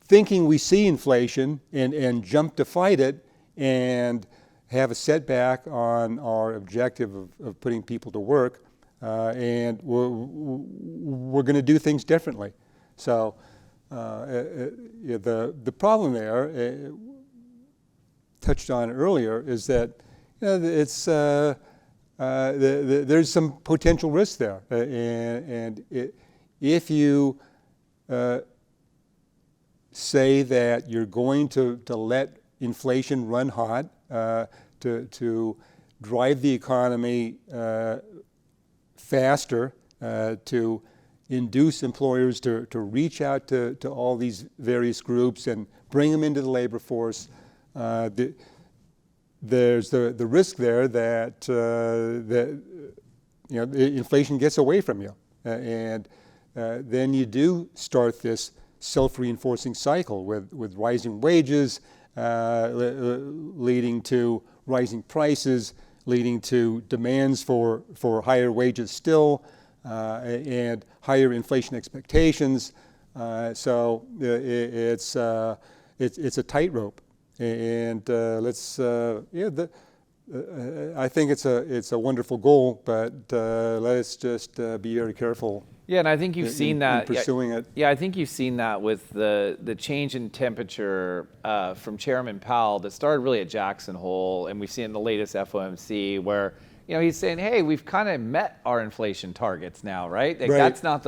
S3: thinking we see inflation and jump to fight it and have a setback on our objective of putting people to work. And we're going to do things differently. So the problem there, touched on earlier, is that it's there's some potential risk there, and if you say that you're going to let inflation run hot to drive the economy faster, to induce employers to reach out to all these various groups and bring them into the labor force, there's the risk there that inflation gets away from you, and then you do start this self-reinforcing cycle with rising wages, leading to rising prices, leading to demands for higher wages still, and higher inflation expectations. So it's a tightrope, and I think it's a wonderful goal, but let's just be very careful.
S2: Yeah, and I think you've seen that
S3: in pursuing it.
S2: Yeah, I think you've seen that with the change in temperature from Chairman Powell that started really at Jackson Hole, and we've seen it in the latest FOMC where he's saying, hey, we've kind of met our inflation targets now, right? Like,
S3: right.
S2: That's not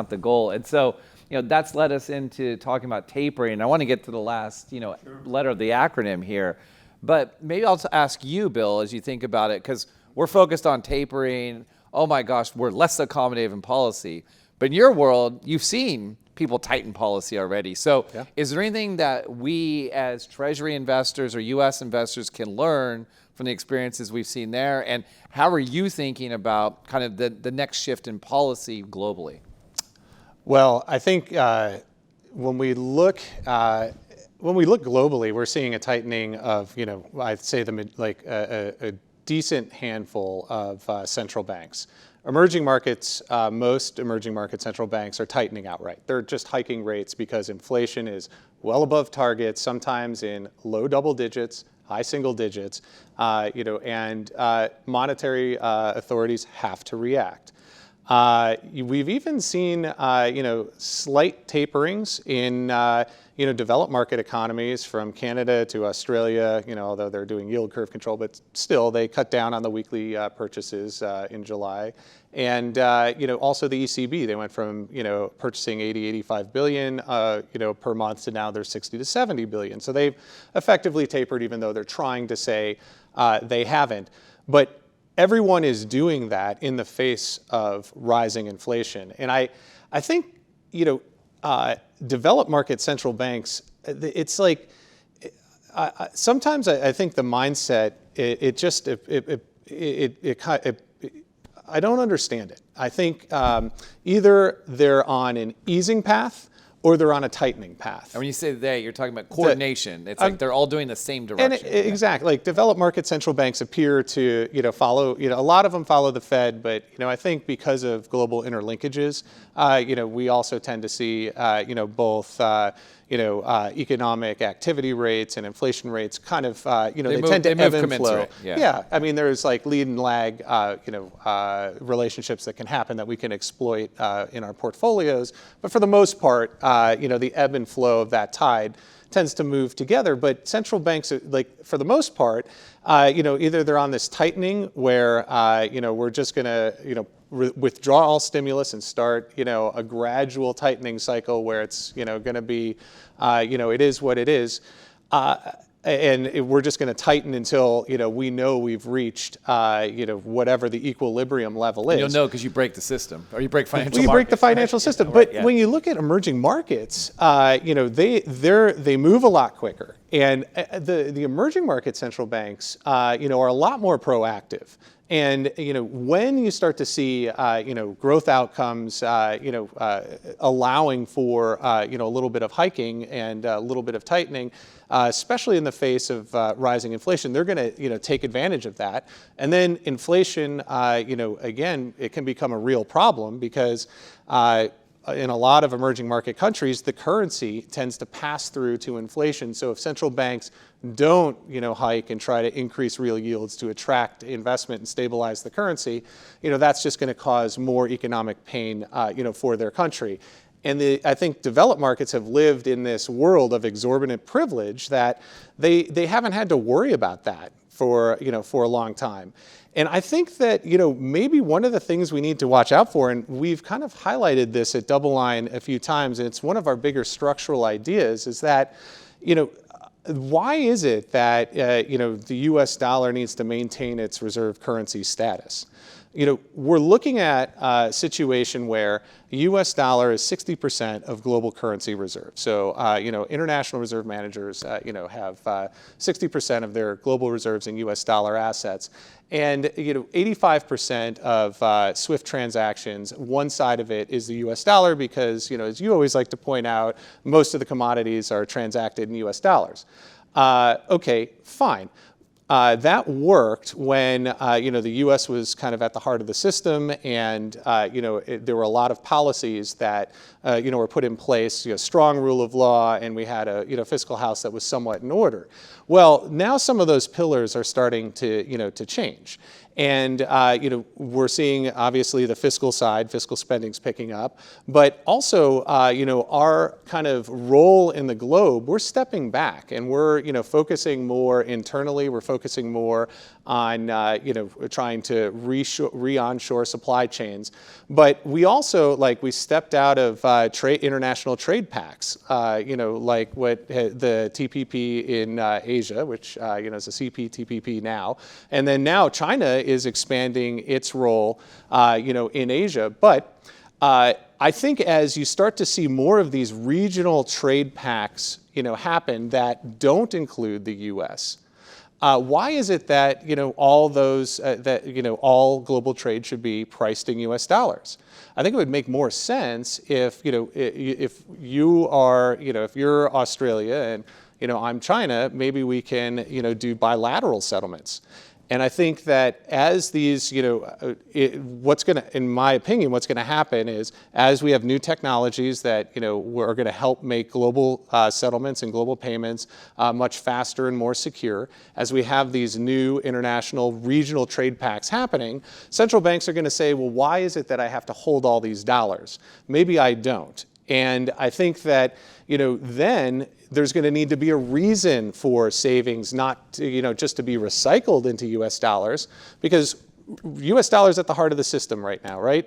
S2: the goal, and so that's led us into talking about tapering. And I want to get to the last
S3: Sure.
S2: letter of the acronym here, but maybe I'll ask you, Bill, as you think about it, because we're focused on tapering. Oh my gosh, we're less accommodative in policy. But in your world, you've seen people tighten policy already. So
S4: Yeah.
S2: Is there anything that we as Treasury investors or U.S. investors can learn from the experiences we've seen there? And how are you thinking about kind of the next shift in policy globally?
S4: Well, I think when we look globally, we're seeing a tightening of, I'd say a decent handful of central banks. Emerging markets, most emerging market central banks are tightening outright. They're just hiking rates because inflation is well above targets, sometimes in low double digits, high single digits, and monetary authorities have to react. We've even seen, slight taperings in, developed market economies from Canada to Australia, although they're doing yield curve control, but still they cut down on the weekly purchases in July. And, also the ECB, they went from, purchasing 85 billion, per month to now they're 60 to 70 billion. So they've effectively tapered, even though they're trying to say they haven't. But everyone is doing that in the face of rising inflation. And I think, developed market central banks, it's like, sometimes I think the mindset, I don't understand it. I think either they're on an easing path or they're on a tightening path.
S2: And when you say they, you're talking about coordination. It's like they're all doing the same direction.
S4: Exactly. Like developed market central banks appear to, follow, a lot of them follow the Fed, but, I think because of global interlinkages, we also tend to see, both, economic activity rates and inflation rates kind of, they tend to ebb and flow. Yeah. I mean, there's like lead and lag, relationships that can happen that we can exploit in our portfolios. But for the most part, the ebb and flow of that tide tends to move together. But central banks, like for the most part, either they're on this tightening where, we're just going to, withdraw all stimulus and start, a gradual tightening cycle where it's, going to be, it is what it is. And we're just going to tighten until, we know we've reached, whatever the equilibrium level is.
S2: You'll know because you break the system, or you break financial markets.
S4: You break the financial system. But when you look at emerging markets, they move a lot quicker. And the emerging market central banks, are a lot more proactive. And when you start to see growth outcomes allowing for a little bit of hiking and a little bit of tightening, especially in the face of rising inflation, they're going to take advantage of that. And then inflation, again, it can become a real problem because in a lot of emerging market countries, the currency tends to pass through to inflation. So if central banks don't, hike and try to increase real yields to attract investment and stabilize the currency, that's just going to cause more economic pain, for their country. And I think developed markets have lived in this world of exorbitant privilege that they haven't had to worry about that for a long time. And I think that, maybe one of the things we need to watch out for, and we've kind of highlighted this at DoubleLine a few times, and it's one of our bigger structural ideas, is that, why is it that, the US dollar needs to maintain its reserve currency status? We're looking at a situation where the US dollar is 60% of global currency reserves. So, international reserve managers, have 60% of their global reserves in US dollar assets. And, 85% of SWIFT transactions, one side of it is the US dollar because, as you always like to point out, most of the commodities are transacted in US dollars. Okay, fine. That worked when, the U.S. was kind of at the heart of the system and, there were a lot of policies that, were put in place, strong rule of law, and we had a, fiscal house that was somewhat in order. Well, now some of those pillars are starting to, to change. And, we're seeing obviously the fiscal side, fiscal spending's picking up, but also, our kind of role in the globe, we're stepping back and we're, focusing more internally. We're focusing more on, trying to re-onshore supply chains. But we also, we stepped out of international trade pacts, like what the TPP in Asia, which, is a CPTPP now. And then now China is expanding its role, in Asia. But I think as you start to see more of these regional trade pacts, happen that don't include the U.S., why is it that all those that all global trade should be priced in U.S. dollars? I think it would make more sense if if you are if you're Australia and I'm China, maybe we can do bilateral settlements. And I think that as these, in my opinion, what's going to happen is as we have new technologies that, are going to help make global settlements and global payments much faster and more secure, as we have these new international regional trade pacts happening, central banks are going to say, well, why is it that I have to hold all these dollars? Maybe I don't. And I think that, then there's going to need to be a reason for savings not to, just to be recycled into US dollars, because US dollars at the heart of the system right now, right?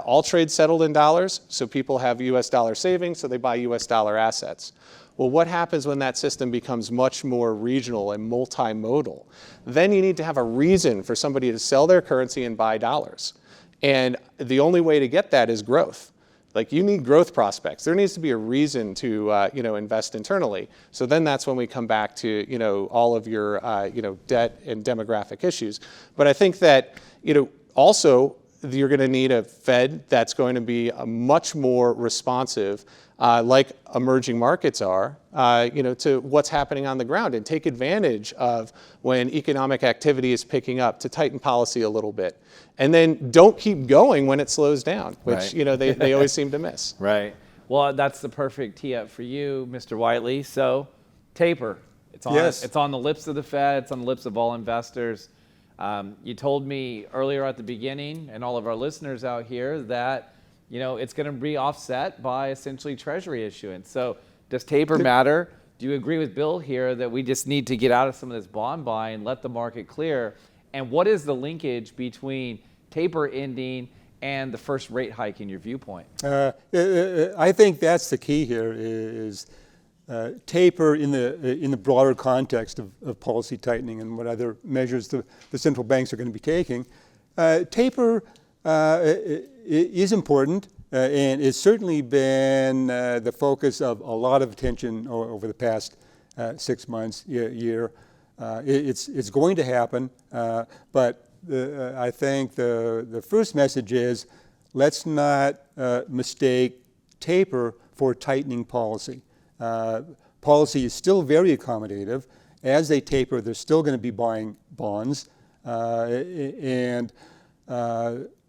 S4: All trade settled in dollars, so people have US dollar savings, so they buy US dollar assets. Well, what happens when that system becomes much more regional and multimodal? Then you need to have a reason for somebody to sell their currency and buy dollars. And the only way to get that is growth. Like, you need growth prospects. There needs to be a reason to invest internally. So then that's when we come back to all of your debt and demographic issues. But I think that also you're going to need a Fed that's going to be much more responsive, like emerging markets are, to what's happening on the ground, and take advantage of when economic activity is picking up to tighten policy a little bit. And then don't keep going when it slows down, which
S2: right.
S4: they always seem to miss.
S2: Right. Well, that's the perfect tee up for you, Mr. Whiteley. So, taper. It's on the lips of the Fed. It's on the lips of all investors. You told me earlier at the beginning, and all of our listeners out here, that it's going to be offset by essentially Treasury issuance. So, does taper matter? Do you agree with Bill here that we just need to get out of some of this bond buying, let the market clear? And what is the linkage between taper ending and the first rate hike in your viewpoint?
S3: I think that's the key here is taper in the broader context of policy tightening and what other measures the central banks are going to be taking. Taper is important and it's certainly been the focus of a lot of attention over the past 6 months, year. It's going to happen, but I think the first message is let's not mistake taper for tightening policy. Policy is still very accommodative. As they taper, they're still going to be buying bonds. And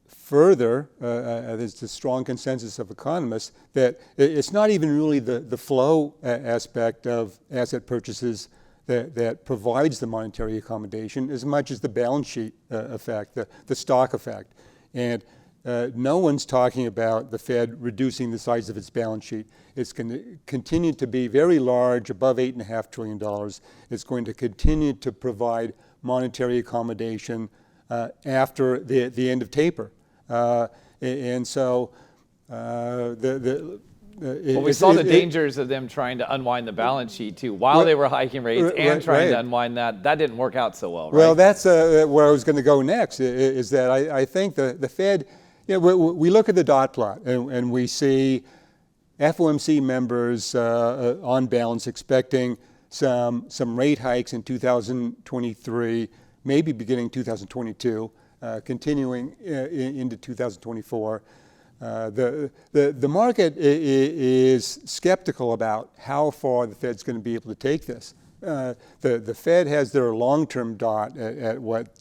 S3: further, there's a strong consensus of economists that it's not even really the flow aspect of asset purchases that provides the monetary accommodation as much as the balance sheet effect, the stock effect. And no one's talking about the Fed reducing the size of its balance sheet. It's going to continue to be very large, above $8.5 trillion. It's going to continue to provide monetary accommodation after the end of taper. And so
S2: we saw the dangers of them trying to unwind the balance sheet too while they were hiking rates and trying to unwind that. That didn't work out so well, right?
S3: Well, that's where I was going to go next, is that I think the Fed, we look at the dot plot and we see FOMC members on balance expecting some rate hikes in 2023, maybe beginning 2022, continuing into 2024. The market is skeptical about how far the Fed's going to be able to take this. The Fed has their long-term dot at what,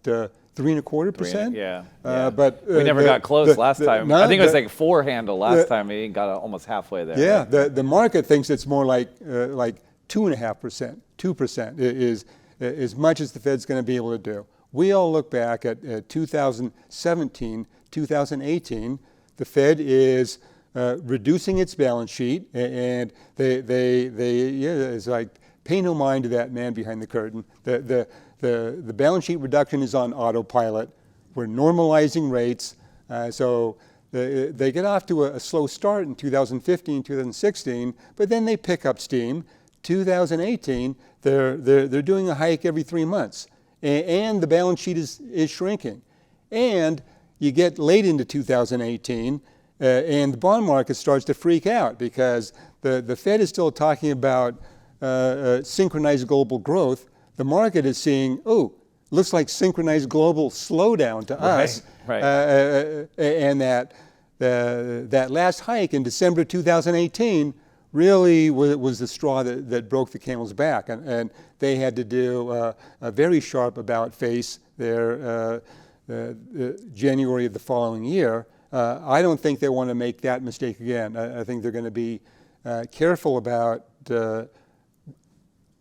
S3: 3.25%?
S2: Yeah.
S3: But
S2: we never got close last time. I think it was like 4 handle last time. We got almost halfway there.
S3: Yeah. Right? The market thinks it's more like 2.5%, 2% is as much as the Fed's going to be able to do. We all look back at 2017, 2018. The Fed is reducing its balance sheet, and it's like pay no mind to that man behind the curtain. The balance sheet reduction is on autopilot. We're normalizing rates, so they get off to a slow start in 2015, 2016, but then they pick up steam. 2018, they're doing a hike every 3 months, and the balance sheet is shrinking, and you get late into 2018, and the bond market starts to freak out because the Fed is still talking about synchronized global growth. The market is seeing, looks like synchronized global slowdown to us.
S2: Right.
S3: And that last hike in December 2018 really was the straw that broke the camel's back. And they had to do a very sharp about face there January of the following year. I don't think they want to make that mistake again. I think they're going to be careful about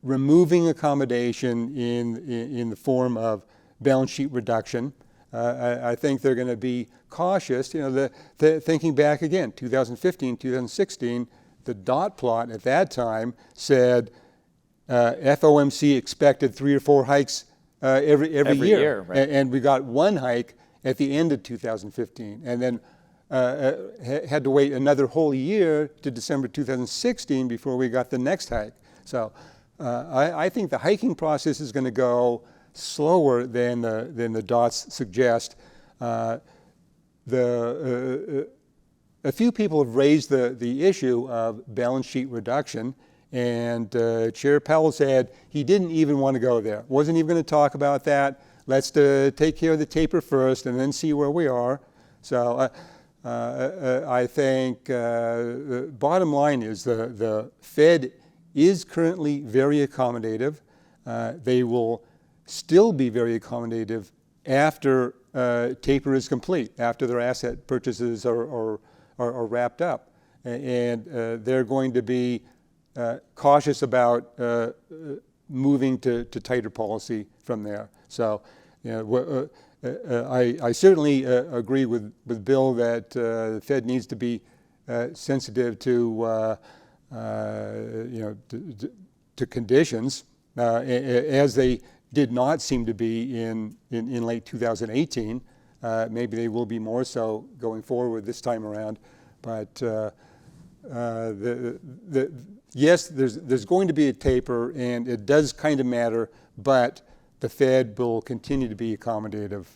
S3: removing accommodation in the form of balance sheet reduction. I think they're going to be cautious. Thinking back again, 2015, 2016, the dot plot at that time said FOMC expected 3 or 4 hikes every year.
S2: Right.
S3: And we got 1 hike at the end of 2015. And then had to wait another whole year to December 2016 before we got the next hike. So I think the hiking process is going to go slower than the dots suggest. A few people have raised the issue of balance sheet reduction, and Chair Powell said he didn't even want to go there. Wasn't even going to talk about that. Let's take care of the taper first and then see where we are. So I think bottom line is the Fed is currently very accommodative. They will still be very accommodative after taper is complete, after their asset purchases are wrapped up. And they're going to be cautious about moving to tighter policy from there. So, I certainly agree with Bill that the Fed needs to be sensitive to to conditions, as they did not seem to be in late 2018. Maybe they will be more so going forward this time around. But yes, there's going to be a taper, and it does kind of matter, but the Fed will continue to be accommodative.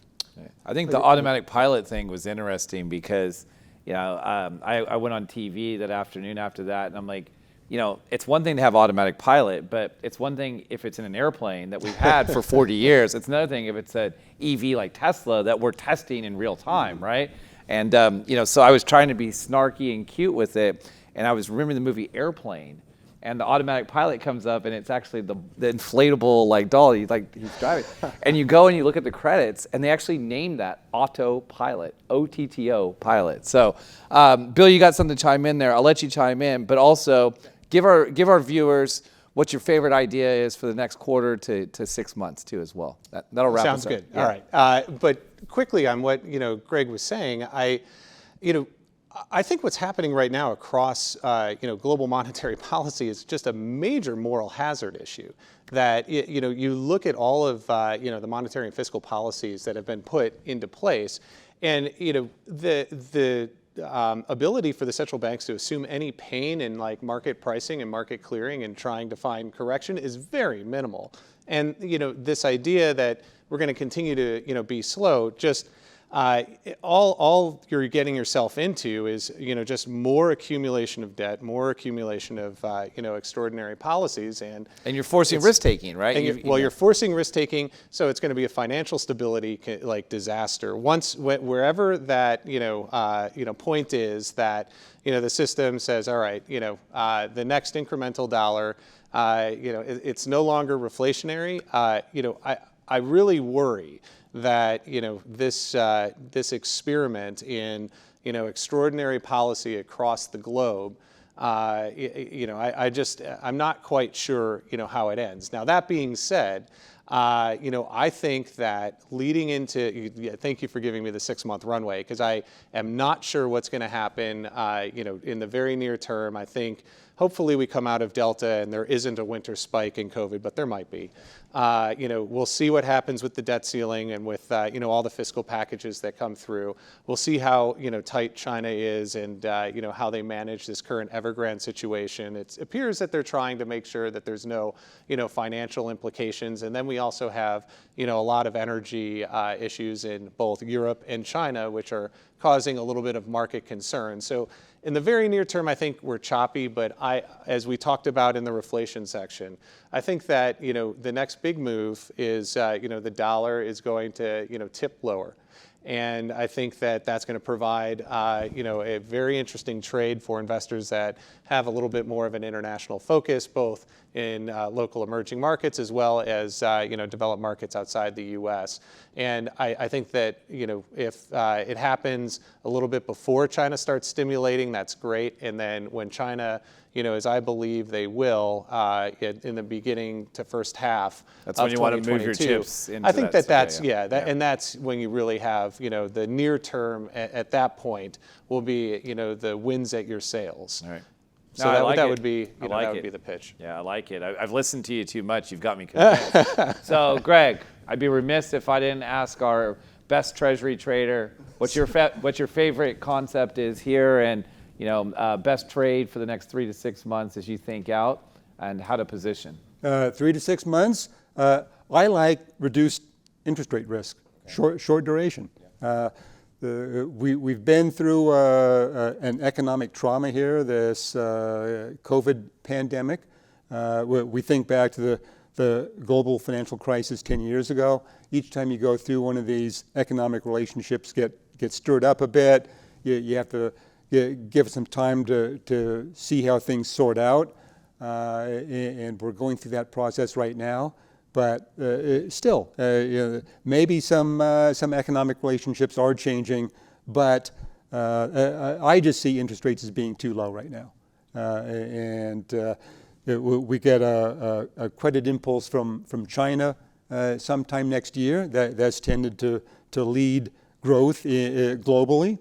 S2: I think the automatic pilot thing was interesting because, I went on TV that afternoon after that, and I'm like, it's one thing to have automatic pilot, but it's one thing if it's in an airplane that we've had for 40 years. It's another thing if it's an EV like Tesla that we're testing in real time, right? And, so I was trying to be snarky and cute with it, and I was remembering the movie Airplane. And the automatic pilot comes up, and it's actually the inflatable doll. He's driving, and you go and you look at the credits, and they actually named that autopilot, OTTO pilot. So, Bill, you got something to chime in there. I'll let you chime in, but also give our viewers what your favorite idea is for the next quarter to 6 months too, as well. That'll wrap us up.
S4: Sounds good.
S2: Yeah.
S4: All right, but quickly on what Greg was saying, I think what's happening right now across global monetary policy is just a major moral hazard issue. That you look at all of the monetary and fiscal policies that have been put into place, and the ability for the central banks to assume any pain in market pricing and market clearing and trying to find correction is very minimal. And this idea that we're going to continue to be slow just. All you're getting yourself into is, just more accumulation of debt, more accumulation of, extraordinary policies, and
S2: you're forcing risk taking, right?
S4: And you're forcing risk taking, so it's going to be a financial stability disaster. Wherever that point is that the system says, all right, the next incremental dollar, it's no longer reflationary. I really worry that this experiment in extraordinary policy across the globe, I'm not quite sure how it ends. Now that being said, I think that leading into, thank you for giving me the 6-month runway, because I am not sure what's going to happen in the very near term. I think hopefully we come out of Delta and there isn't a winter spike in COVID, but there might be. We'll see what happens with the debt ceiling and with all the fiscal packages that come through. We'll see how tight China is and how they manage this current Evergrande situation. It appears that they're trying to make sure that there's no financial implications. And then we also have a lot of energy issues in both Europe and China, which are causing a little bit of market concern. So in the very near term, I think we're choppy, but as we talked about in the reflation section, I think that the next big move is the dollar is going to tip lower. And I think that that's going to provide, a very interesting trade for investors that have a little bit more of an international focus, both in local emerging markets as well as, developed markets outside the U.S. And I think that, if it happens a little bit before China starts stimulating, that's great. And then when China, as I believe they will, in the beginning to first half
S2: that's
S4: of
S2: when you want to move your
S4: 2022,
S2: chips into
S4: I think that's
S2: yeah.
S4: and that's when you really have, the near term at that point will be, the wins at your sails.
S2: All right.
S4: So
S2: No,
S4: that would be,
S2: I like
S4: that would
S2: it.
S4: be the pitch.
S2: Yeah, I like it. I've listened to you too much. You've got me convinced. So, Greg, I'd be remiss if I didn't ask our best Treasury trader, what your favorite concept is here, and best trade for the next 3 to 6 months as you think out, and how to position.
S3: 3 to 6 months. I like reduced interest rate risk, short duration. We've been through an economic trauma here, this COVID pandemic. We think back to the global financial crisis 10 years ago. Each time you go through one of these, economic relationships get stirred up a bit. You have to give some time to see how things sort out. And we're going through that process right now. But still, maybe some economic relationships are changing, but I just see interest rates as being too low right now. We get a credit impulse from China sometime next year. That's tended to lead growth globally.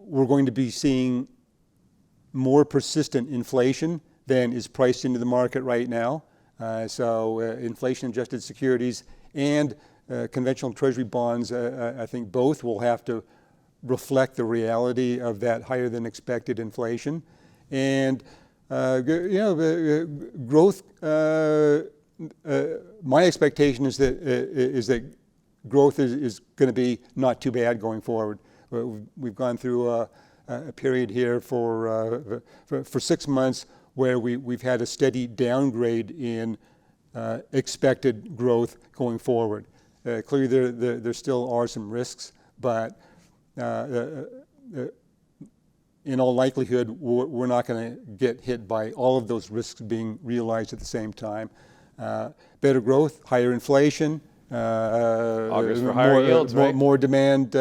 S3: We're going to be seeing more persistent inflation than is priced into the market right now. So inflation-adjusted securities and conventional Treasury bonds, I think both will have to reflect the reality of that higher than expected inflation. And growth, my expectation is that growth is going to be not too bad going forward. We've gone through a period here for 6 months where we've had a steady downgrade in expected growth going forward. Clearly, there still are some risks, but in all likelihood, we're not going to get hit by all of those risks being realized at the same time. Better growth, higher inflation,
S2: augurs for higher yields, right?
S3: More demand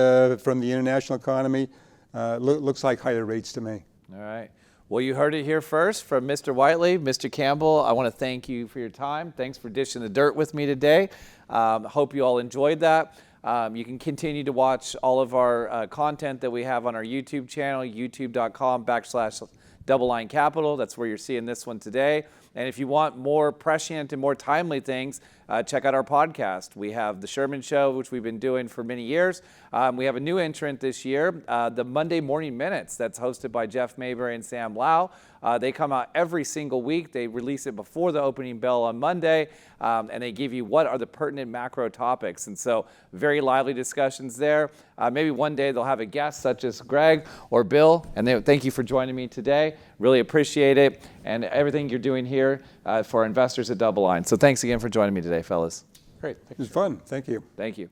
S3: from the international economy. Looks like higher rates to me.
S2: All right. Well, you heard it here first from Mr. Whiteley. Mr. Campbell, I want to thank you for your time. Thanks for dishing the dirt with me today. Hope you all enjoyed that. You can continue to watch all of our content that we have on our YouTube channel, youtube.com/DoubleLine Capital. That's where you're seeing this one today. And if you want more prescient and more timely things, check out our podcast. We have The Sherman Show, which we've been doing for many years. We have a new entrant this year, the Monday Morning Minutes, that's hosted by Jeff Mayberry and Sam Lau. They come out every single week. They release it before the opening bell on Monday, and they give you what are the pertinent macro topics. And so very lively discussions there. Maybe one day they'll have a guest such as Greg or Bill, and thank you for joining me today. Really appreciate it and everything you're doing here for our investors at DoubleLine. So thanks again for joining me today, fellas.
S4: Great.
S3: It was fun. Thank you.
S2: Thank you.